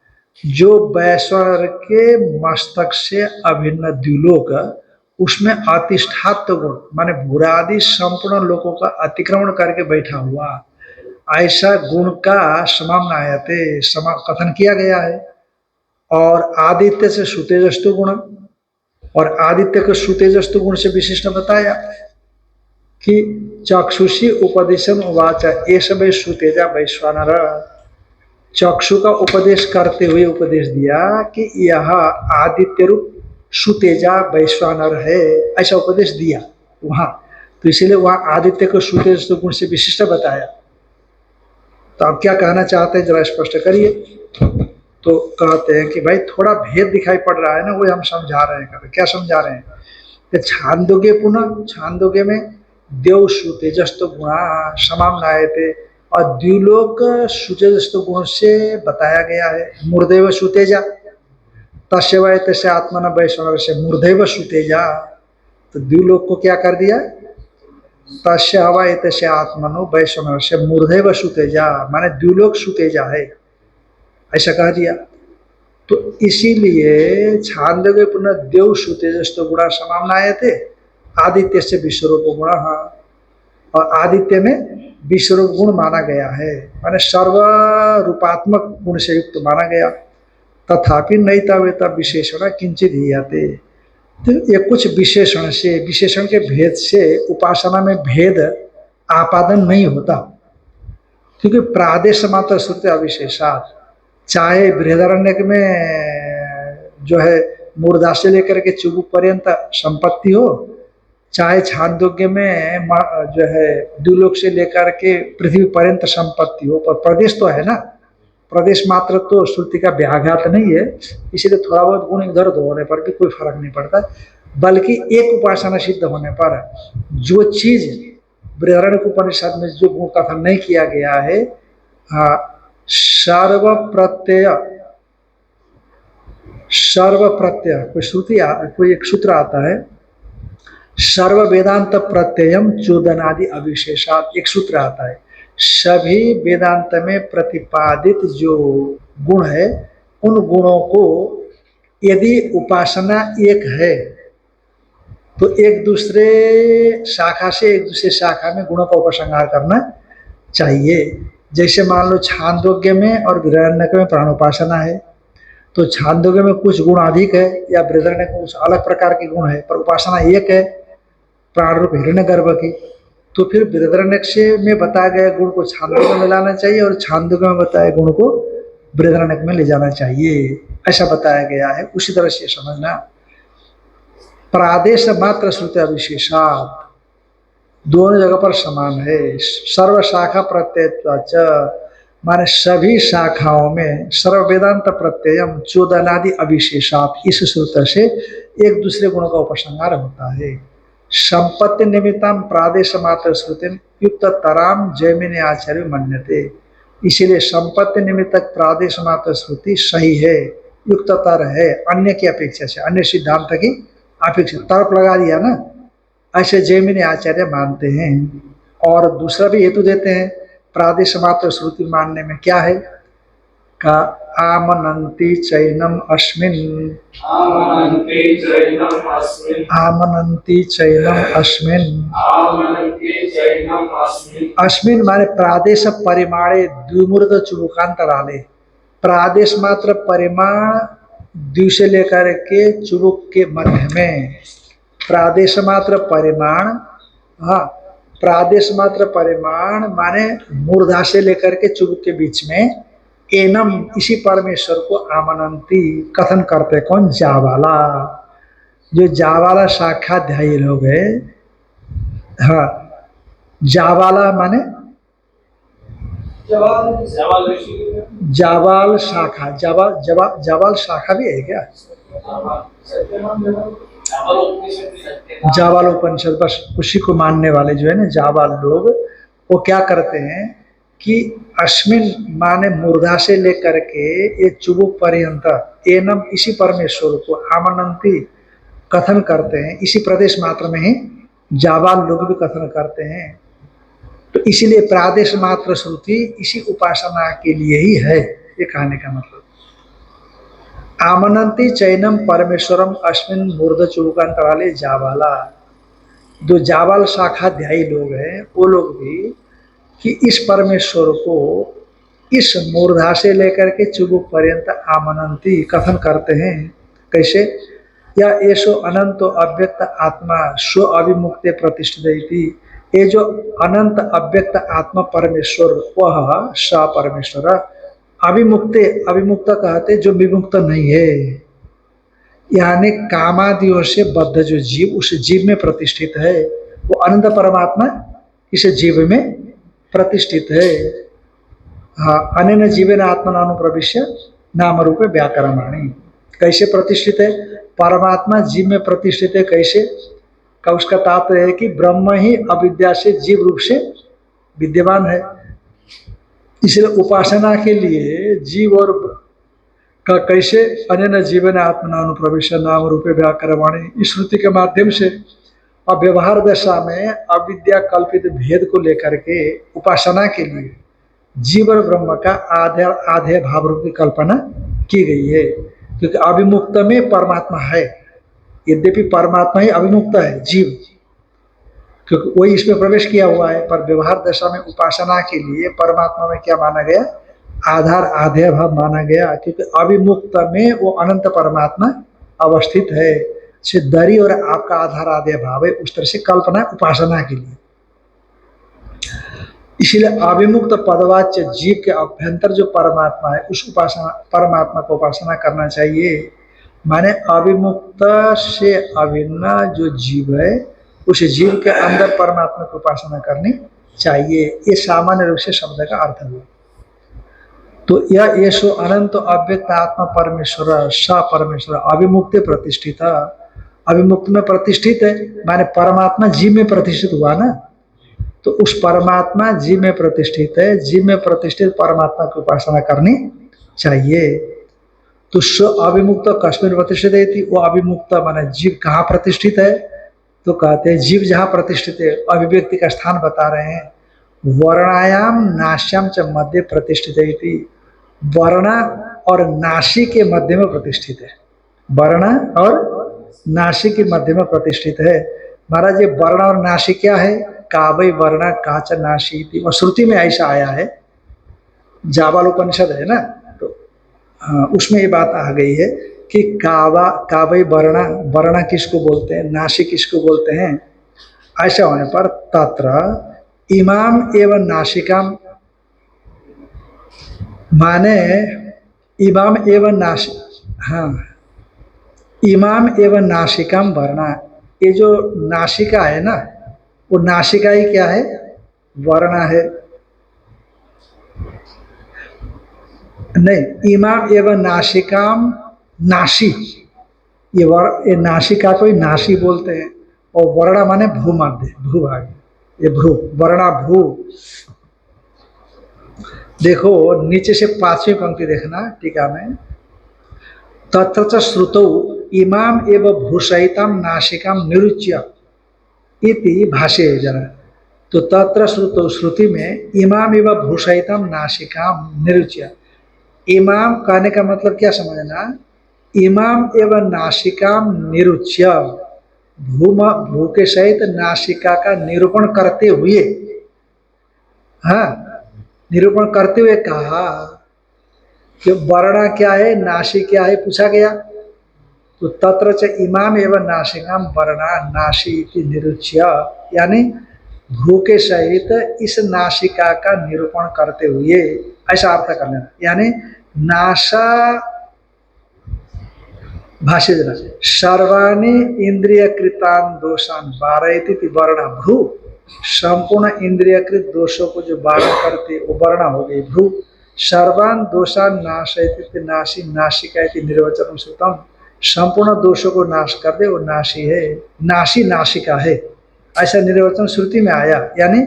Speaker 1: जो वैश्वानर के मस्तक से अभिन्न द्विलोक, उसमें अतिष्ठात्व गुण माने भूरादि संपूर्ण लोगों का अतिक्रमण करके बैठा हुआ, ऐसा गुण का समाम्नायते समा कथन किया गया है। और आदित्य से सुतेजस्तु गुण, और आदित्य को सुतेजस्तु गुण से विशिष्ट बताया कि चक्षुषी उपदेशम उवाच एष वै सुतेजा वैश्वानर। चक्षु का उपदेश करते हुए उपदेश दिया कि यह आदित्य रूप सुतेजा वैश्वानर है, ऐसा उपदेश दिया वहां। तो इसीलिए वहां आदित्य को सुतेजस्तु गुण से विशिष्ट बताया। तो आप क्या कहना चाहते हैं जरा स्पष्ट करिए। तो कहते हैं कि भाई थोड़ा भेद दिखाई पड़ रहा है ना, वही हम समझा रहे हैं। क्या समझा रहे हैं कि छांदोग्य पुनः छांदोग्य में देव सुतेजस्तु गुणा समाम्नायते, और द्युलोक सुतेजस्तु गुण से बताया गया है। मूर्धैव सुतेजा तस्य वै तस्य आत्मना वैश्वानर से मूर्धैव सुतेजा। तो द्युलोक को क्या कर दिया, तस्य हवा तस्य आत्मनो वैश्वानर से मूर्धैव सुतेजा, माने द्युलोक सुतेजा है, ऐसा कह दिया। तो इसीलिए छांदोग्य पुनः देव सुतेजस्तु गुणा समाम्नायते आदित्य से विश्वरूप गुण, और आदित्य में विश्वरूप गुण माना गया है, माने सर्व रूपात्मक गुण से युक्त माना गया। तथापि नैतावेता विशेषण किंचित हीयते। तो ये कुछ विशेषण से, विशेषण के भेद से उपासना में भेद आपादन नहीं होता, क्योंकि प्रादेश मात्र श्रुति अविशेषात। चाहे बृहदारण्यक में जो है मूर्धा से लेकर के चुबुक पर्यंत संपत्ति हो, चाहे छांदोग्य में जो है द्युलोक से लेकर के पृथ्वी पर्यंत संपत्ति हो, पर प्रदेश तो है ना। प्रदेश मात्र तो श्रुति का व्याघात नहीं है, इसलिए थोड़ा बहुत गुण इधर उधर होने पर भी कोई फर्क नहीं पड़ता। बल्कि एक उपासना सिद्ध होने पर जो चीज बृहदारण्यक उपनिषद में जो गुण कथन नहीं किया गया है, सर्व प्रत्यय कोई श्रुति कोई एक सूत्र आता है, सर्व वेदांत प्रत्ययम चोदनादि अविशेषात, एक सूत्र आता है। सभी वेदांत में प्रतिपादित जो गुण है, उन गुणों को यदि उपासना एक है तो एक दूसरे शाखा से एक दूसरे शाखा में गुणों का उपसंहार करना चाहिए। जैसे मान लो छांदोग्य में और बृहदारण्यक में प्राणोपासना है, तो छांदोग्य में कुछ गुण अधिक है या बृहदारण्यक में कुछ अलग प्रकार के गुण है, पर उपासना एक है प्राण रूप हिरण्यगर्भ की। तो फिर बृहदारण्यक से में बताए गए गुण को छांदोग्य में लाना चाहिए, और छांदोग्य में बताए गुण को बृहदारण्यक में ले जाना चाहिए, ऐसा बताया गया है। उसी तरह से समझना। प्रादेश मात्र श्रुति अविशेषात, दोनों जगह पर समान है। सर्व शाखा प्रत्यय माने सभी शाखाओं में सर्व वेदांत प्रत्ययम चोदनादि अविशेषात, इस सूत्र से एक दूसरे गुणों का उपसंहार होता है। संपत्ति निमित्तम प्रादेश मात्र श्रुति युक्त तराम जैमिनी आचार्य मन्यते। इसीलिए संपत्ति निमित्तक प्रादेश मात्र श्रुति सही है, युक्ततर है अन्य की अपेक्षा से, अन्य सिद्धांत की अपेक्षा। तर्क लगा दिया ना, ऐसे जैमिनी आचार्य मानते हैं। और दूसरा भी हेतु देते हैं प्रादेश मात्र श्रुति मानने में, क्या है का आमनंती चैनम अस्मिन, आमनंती चैनम अस्मिन, अस्मिन माने प्रादेश परिमाणे द्विमूर्त चुबुकांतराले। प्रादेश मात्र परिमाण द्वि से लेकर के चुबुक के मध्य में, प्रादेश मात्र परिमाण, हाँ प्रादेश मात्र परिमाण माने मूर्धा से लेकर के चुबुक के बीच में, एनम इसी परमेश्वर को आमनंती कथन करते कौन, जावाला। जो जावाला शाखाध्यायी लोग है, हाँ जावाला माने जावाल शाखा, जावाल शाखा भी है क्या, जावाल उपनिषद, बस उसी को मानने वाले जो है ना जावाल लोग, वो क्या करते हैं कि अस्मिन माने मूर्धा से लेकर के ये चुबुक पर्यंत, एनम इसी परमेश्वर को आमनंती कथन करते हैं। इसी प्रदेश मात्र में ही जावाल लोग भी कथन करते हैं। तो इसीलिए प्रादेश मात्र श्रुति इसी उपासना के लिए ही है, ये कहने का मतलब। आमनंती चैनम परमेश्वरम अस्मिन मूर्ध चुबुकांतराले जावाला। जो जावाल शाखाध्यायी लोग हैं वो लोग भी कि इस परमेश्वर को इस मूर्धा से लेकर के चुबुक पर्यंत आमनंती कथन करते हैं। कैसे? या एसो अनंत अव्यक्त आत्मा स्व अभिमुक्ते प्रतिष्ठित। ये जो अनंत अव्यक्त आत्मा परमेश्वर वह स परमेश्वर अभिमुक्ते, अभिमुक्त कहते जो विमुक्त नहीं है, यानी कामादियों से बद्ध जो जीव उस जीव में प्रतिष्ठित है, वो अनंत परमात्मा इस जीव में प्रतिष्ठित है। हाँ, अनेन जीवेन आत्मनानुप्रविश्य नाम रूपे व्याकरमाणि। कैसे प्रतिष्ठित है? परमात्मा जीव में प्रतिष्ठित है। कैसे का? उसका तात्पर्य है कि ब्रह्म ही अविद्या से जीव रूप से विद्यमान है, इसलिए उपासना के लिए जीव और का कैसे अनेन जीवन आत्मनानुप्रविश्य नाम रूपे व्याकरमाणि, इस श्रुति के माध्यम से और व्यवहार दशा में अविद्या कल्पित भेद को लेकर के उपासना के लिए जीव और ब्रह्म का आधे आधे भाव रूप की कल्पना की गई है। क्योंकि अभिमुक्त में परमात्मा है, यद्यपि परमात्मा ही अभिमुक्त है जीव, क्योंकि वही इसमें प्रवेश किया हुआ है। पर व्यवहार दशा में उपासना के लिए परमात्मा में क्या माना गया? आधार आधे भाव माना गया, क्योंकि अभिमुक्त में वो अनंत परमात्मा अवस्थित है। दरी और आपका आधार आधे भाव है, उस तरह से कल्पना उपासना के लिए। इसलिए अभिमुक्त पदवाच्य जीव के अभ्यंतर जो परमात्मा है उस उपासना परमात्मा को उपासना करना चाहिए। माने अभिमुक्त से अभिन्न जो जीव है उस जीव के अंदर परमात्मा की उपासना करनी चाहिए। ये सामान्य रूप से शब्द का अर्थ हुआ। तो यह येषु अनंत अव्यक्त आत्मा परमेश्वर स परमेश्वर अभिमुक्त प्रतिष्ठित, अभिमुक्त में प्रतिष्ठित है, माने परमात्मा जीव में प्रतिष्ठित हुआ ना। तो उस परमात्मा जीव में प्रतिष्ठित है, जीव में प्रतिष्ठित परमात्मा की उपासना करनी चाहिए। तो स्व अभिमुक्त कश्मीर प्रतिष्ठित है, वो अभिमुक्त माने जीव कहाँ प्रतिष्ठित है? तो कहते हैं जीव जहाँ प्रतिष्ठित है, अभिव्यक्ति का स्थान बता रहे हैं। वर्णायाम नाश्याम च मध्य प्रतिष्ठित है, वर्ण और नाशी के मध्य में प्रतिष्ठित है। वर्ण और नाशी के मध्य में प्रतिष्ठित है। महाराज ये वर्ण और नाशी क्या है? कावई वर्ण काच नाशी थी, और श्रुति में ऐसा आया है, जाबाल उपनिषद है ना, तो उसमें ये बात आ गई है कि कावई वर्ण, वर्ण किसको बोलते हैं, नाशी किसको बोलते हैं। ऐसा होने पर तत्र इमाम एवं नासिकाम, माने इमाम एवं नाशी, हाँ इमाम एवं नासिकाम वर्ण, ये जो नासिका है ना, वो नासिका ही क्या है? वर्ण है। नहीं, इमाम एवं नासिकाम नाशी, ये नासिका को ही नाशी बोलते हैं। और वर्ण माने भूमध्य, भूभाग, ये भ्रू, वर्णा भ्रू। देखो नीचे से 5वीं पंक्ति देखना टीका में, तत्र च श्रुतौ इमाम एवं भूषयिताम नासिकाम निरुच्य इति भाष्ये जरा। तो तत्र श्रुतौ, श्रुति में इमाम एवं भूषयिताम नासिकाम निरुच्य, इमाम कहने का मतलब क्या समझना? इमाम एवं नासिकाम निरुच्य, भू के सहित नासिका का निरूपण करते हुए, हाँ निरूपण करते हुए कहा कि वर्ण क्या है, नाशी क्या है, पूछा गया। तो तत्र च इमाम एवं नासिकाम वर्णा नाशी इति निरुच्य, यानी भू के सहित इस नासिका का निरूपण करते हुए, ऐसा अर्थ कर लेना। यानी नासा, भाष्य जना, सर्वाणि इंद्रियकृतान दोषान वारयति वर्ण भ्रू, संपूर्ण इंद्रियकृत दोषों को जो वारण करते वो वर्ण हो गई भ्रू। सर्वान दोषान नाशयति नाशी नाशिका निर्वचन श्रुतम, संपूर्ण दोषों को नाश कर दे वो नाशी है, नाशी नाशिका है, ऐसा निर्वचन श्रुति में आया। यानी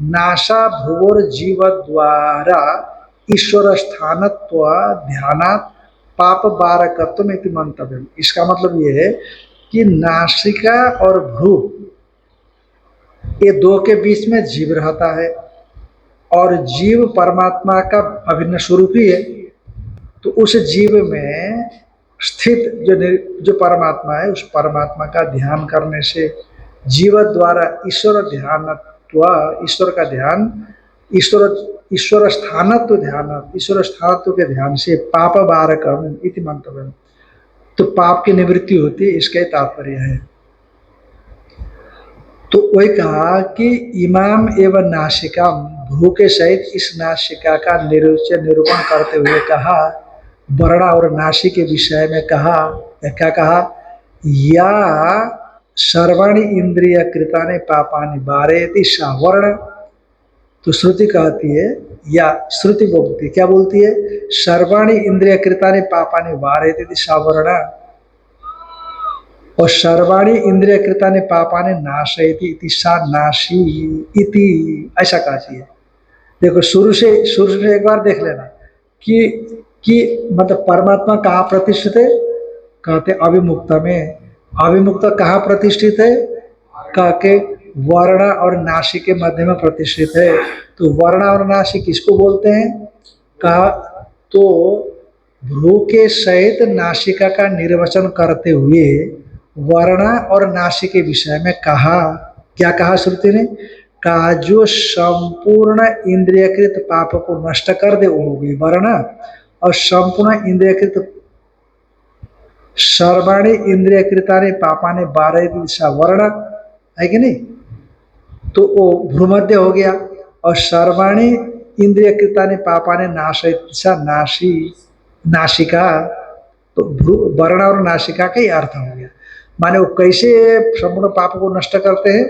Speaker 1: नाशा भुवोर जीव द्वारा ईश्वर स्थानत्व ध्यानात् पाप बारकत्व में मंतव्य। इसका मतलब ये है कि नासिका और भ्रू ये दो के बीच में जीव रहता है, और जीव परमात्मा का अभिन्न स्वरूप ही है। तो उस जीव में स्थित जो परमात्मा है, उस परमात्मा का ध्यान करने से जीव द्वारा ईश्वर ध्यान, ईश्वर का ध्यान ईश्वर ईश्वर स्थानत्व ध्यान, ईश्वर स्थानत्व के ध्यान से पाप बारकम इति मंतव्य, तो पाप की निवृत्ति होती है, इसका तात्पर्य है। तो वही कहा कि इमाम एवं नासिका, भ्रू के सहित इस नासिका का निरूपण करते हुए कहा, वर्ण और नासिक के विषय में कहा, क्या कहा, या सर्वाणी इंद्रिय कृतानि पापानि वारयति सावर्ण। तो श्रुति कहती है, या श्रुति बोलती है, क्या बोलती है, सर्वाणी इंद्रिय कृतानि पापानि वारयति सावर्ण, और सर्वाणी इंद्रिय कृतानि पापानि नाशयति इति सा नाशी इति, ऐसा कहा चाहिए। देखो शुरू से एक बार देख लेना कि मतलब परमात्मा कहाँ प्रतिष्ठित है, कहते अभिमुक्त में। अभिमुक्त कहाँ प्रतिष्ठित है, कहके वर्ण और नासिक के मध्य में प्रतिष्ठित है। तो वर्ण और नासिक किसको बोलते हैं, कहा तो भ्रू के सहित नासिका का निर्वचन करते हुए वर्ण और नासिक के विषय में कहा, क्या कहा श्रुति ने, कहा जो संपूर्ण इंद्रियकृत पाप को नष्ट कर दे वो होगी वर्ण, और संपूर्ण इंद्रियकृत सर्वाणी इंद्रियकृतानि पापानि वारयति सा वर्ण, है कि नहीं। तो वो भ्रूमध्य हो गया, और सर्वाणी इंद्रियकृतानि पापानि नाशयति सा नाशी, नासिका। तो वर्ण और नासिका का ही अर्थ हो गया। माने वो कैसे संपूर्ण पाप को नष्ट करते हैं,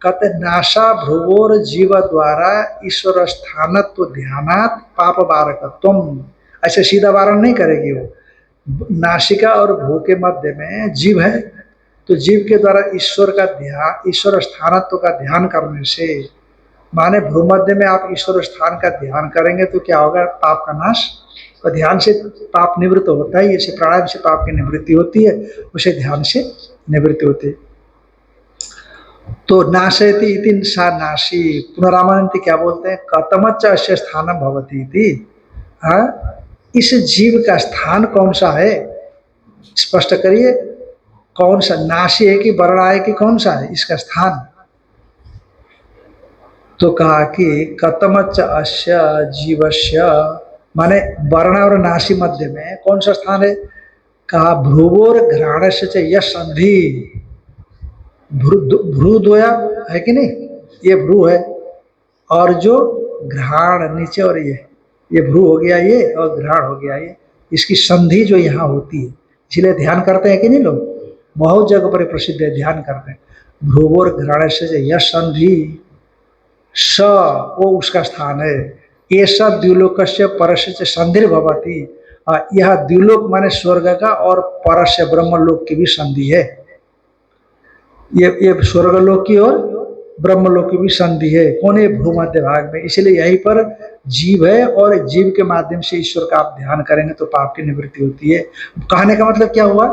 Speaker 1: कहते नाशा भ्रुवोर जीव द्वारा ईश्वर स्थानत्व ध्यानात् पाप बारकत्वम, ऐसे सीधा वारण नहीं करेगी वो। नासिका और भ्रू के मध्य में जीव है, तो जीव के द्वारा ईश्वर का ध्यान, ईश्वर स्थानत्व का ध्यान करने से, माने भ्रू मध्य में आप ईश्वर स्थान का ध्यान करेंगे तो क्या होगा, पाप का नाश। और ध्यान से पाप निवृत्त होता है, जैसे प्राणायाम से पाप की निवृत्ति होती है, उसे ध्यान से निवृत्ति होती है। तो नाशयति इति सा नाशी, पुनरामानंति क्या बोलते हैं, कतमच्च अस्य स्थानम भवति इति। इस जीव का स्थान कौन सा है, स्पष्ट करिए, कौन सा, नाशी है कि वर्ण है कि कौन सा है इसका स्थान। तो कहा कि कतमच्च अस्य जीवस्य, माने वर्ण और नाशी मध्य में कौन सा स्थान है, कहा भ्रुवोर घ्राणस्य च यह संधि, भ्रू द्वया है कि नहीं, ये भ्रू है, और जो घ्राण नीचे, और ये भ्रू हो गया ये, और घ्राण हो गया ये, इसकी संधि जो यहाँ होती है, इसलिए ध्यान करते हैं कि नहीं लोग, बहुत जगह पर प्रसिद्ध है, ध्यान करते हैं। भ्रुवोर घ्राणस्य च यह संधि, स वो उसका स्थान है, ये सब द्युलोकस्य परस्य संधिर भवति, यह द्युलोक माने स्वर्ग का और परस्य ब्रह्मलोक की भी संधि है। ये स्वर्गलोक की और ब्रह्मलोक की भी संधि है, कौन है, भूमध्य भाग में। इसलिए यहीं पर जीव है, और जीव के माध्यम से ईश्वर का आप ध्यान करेंगे तो पाप की निवृत्ति होती है। कहने का मतलब क्या हुआ,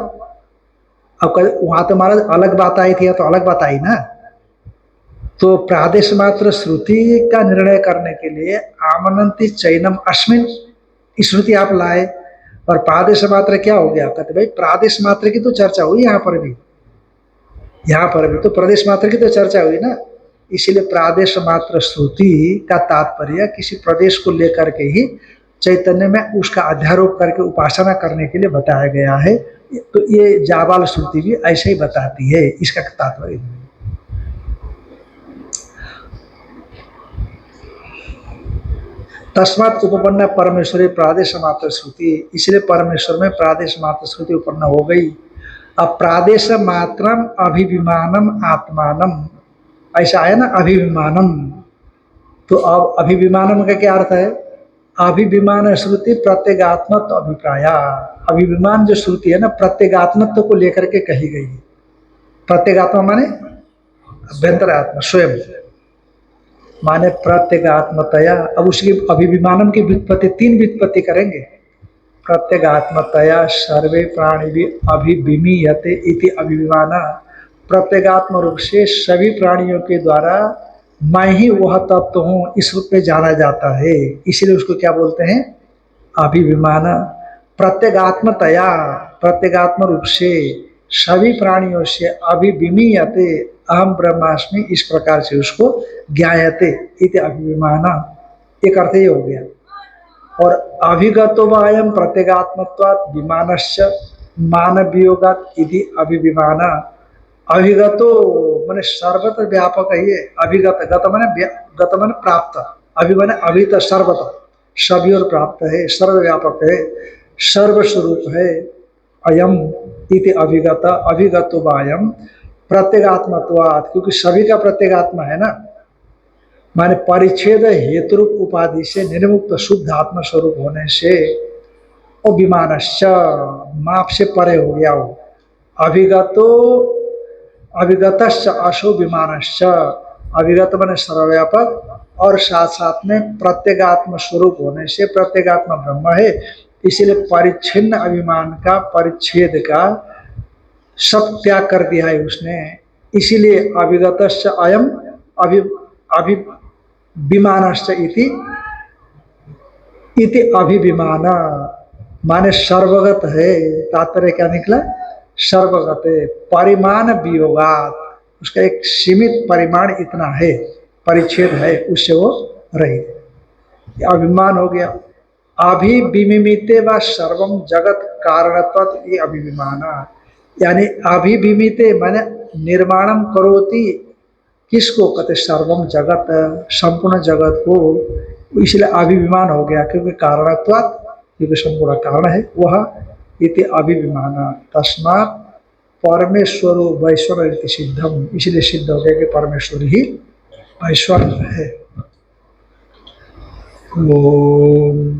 Speaker 1: अब वहां तो महाराज अलग बात आई थी, या तो अलग बात आई ना। तो प्रादेश मात्र श्रुति का निर्णय करने के लिए आमनंती चैनम अस्मिन, श्रुति आप लाए, और प्रादेश मात्र क्या हो गया, कहते भाई प्रादेश मात्र की तो चर्चा हुई यहाँ पर भी, यहाँ पर भी तो प्रदेश मात्र की तो चर्चा हुई ना। इसीलिए प्रादेश मात्र श्रुति का तात्पर्य किसी प्रदेश को लेकर के ही चैतन्य में उसका अध्यारोप करके उपासना करने के लिए बताया गया है। तो ये जाबाल श्रुति भी ऐसे ही बताती है, इसका तात्पर्य। तस्मात् उपपन्ना परमेश्वरी प्रादेश मात्र श्रुति, इसलिए परमेश्वर में प्रादेश मात्र श्रुति उपपन्न हो गई। अब प्रादेश मात्रम अभिविमानम आत्मानम, ऐसा है ना, अभिविमानम। तो अब अभिविमानम का क्या अर्थ है, अभिविमान श्रुति प्रत्येगात्मत्व अभिप्राय, अभिविमान जो श्रुति है ना, प्रत्येगात्मत्व को लेकर के कही गई है। प्रत्येगात्मा माने अभ्यंतर आत्मा स्वयं, माने प्रत्येगात्मतया। अब उसकी अभिविमानम की व्युत्पत्ति, तीन व्युत्पत्ति करेंगे। प्रत्येगात्मतया सर्वे प्राणी भी अभिविमीयते इति अभिविमान, प्रत्येगात्म रूप से सभी प्राणियों के द्वारा मैं ही वह तत्व हूँ इस रूप में जाना जाता है, इसीलिए उसको क्या बोलते हैं, अभिविमान। प्रत्येगात्मतया, प्रत्येगात्म रूप से सभी प्राणियों से अभिविमीयते अहम ब्रह्मास्मि, इस प्रकार से उसको ज्ञायते इति अभिविमान। एक अर्थ ये हो गया। और अभिगतो वायम प्रत्यगात्मत्वात् विमानस्य मानवियोगात् इति अभिविमान। अभिगतो माने सर्वत्र व्यापक है ये। अभिगत गत माने गत माने प्राप्त, अभि माने अभित सर्वत्र, सभी और प्राप्त है, सर्वव्यापक है, सर्वस्वरूप है। अयम इति अभिगत अभिगतो वायम प्रत्यगात्मत्वात्, क्योंकि सभी का प्रत्यगात्मा है ना, माने परिच्छेद हेतु उपाधि से निर्मुक्त शुद्ध आत्म स्वरूप होने से वो विमानश्च माप से परे हो गया। वो अभिगतो अभिगतश्च अशो विमानश्च, अभिगत माने सर्वव्यापक और साथ साथ में प्रत्यगात्म स्वरूप होने से प्रत्यगात्म ब्रह्म है, इसीलिए परिच्छिन्न अभिमान का, परिच्छेद का सब त्याग कर दिया है उसने। इसीलिए अभिगतश्च अयम अभि अभि विमानश्च इति इति अभिविमान, माने सर्वगत है। तात्पर्य क्या निकला? सर्वगत है, परिमाण वियोगात, उसका एक सीमित परिमाण इतना है, परिच्छेद है, उससे वो रहित। अभिमान हो गया। अभिविमिते व सर्वम जगत कारणत्व ये अभिविमान, यानी अभिविमिते माने निर्माणम करोति, किसको कहते? सर्वम जगत, संपूर्ण जगत को। इसलिए अभिविमान हो गया, क्योंकि कारणत्वात्, क्योंकि संपूर्ण कारण है वह। इति अभिविमान तस्मात् परमेश्वरो वैश्वर सिद्धम, इसलिए सिद्ध हो गया कि परमेश्वर ही ऐश्वर है। ओम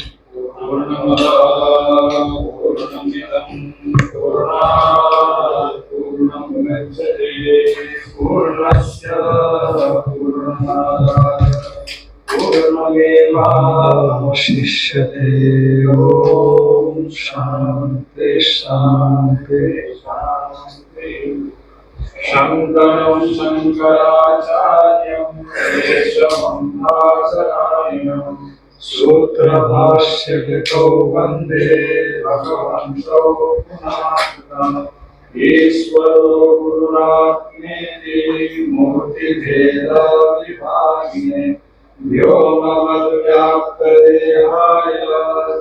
Speaker 1: शिष्यते। ओम शांति शांति शांति।
Speaker 3: शंकरं शंकराचार्यं केशवं भास्करायणं सूत्रभाष्यकृतौ वन्दे भगवन्तौ पुनः। ईश्वरो गुरुरात्मेति मूर्तिभेदविभागिने व्योमवद्व्याप्तदेहाय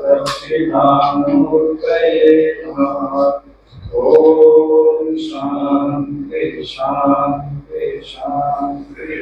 Speaker 3: दक्षिणामूर्तये नमः। ओम शांति शांति शांति।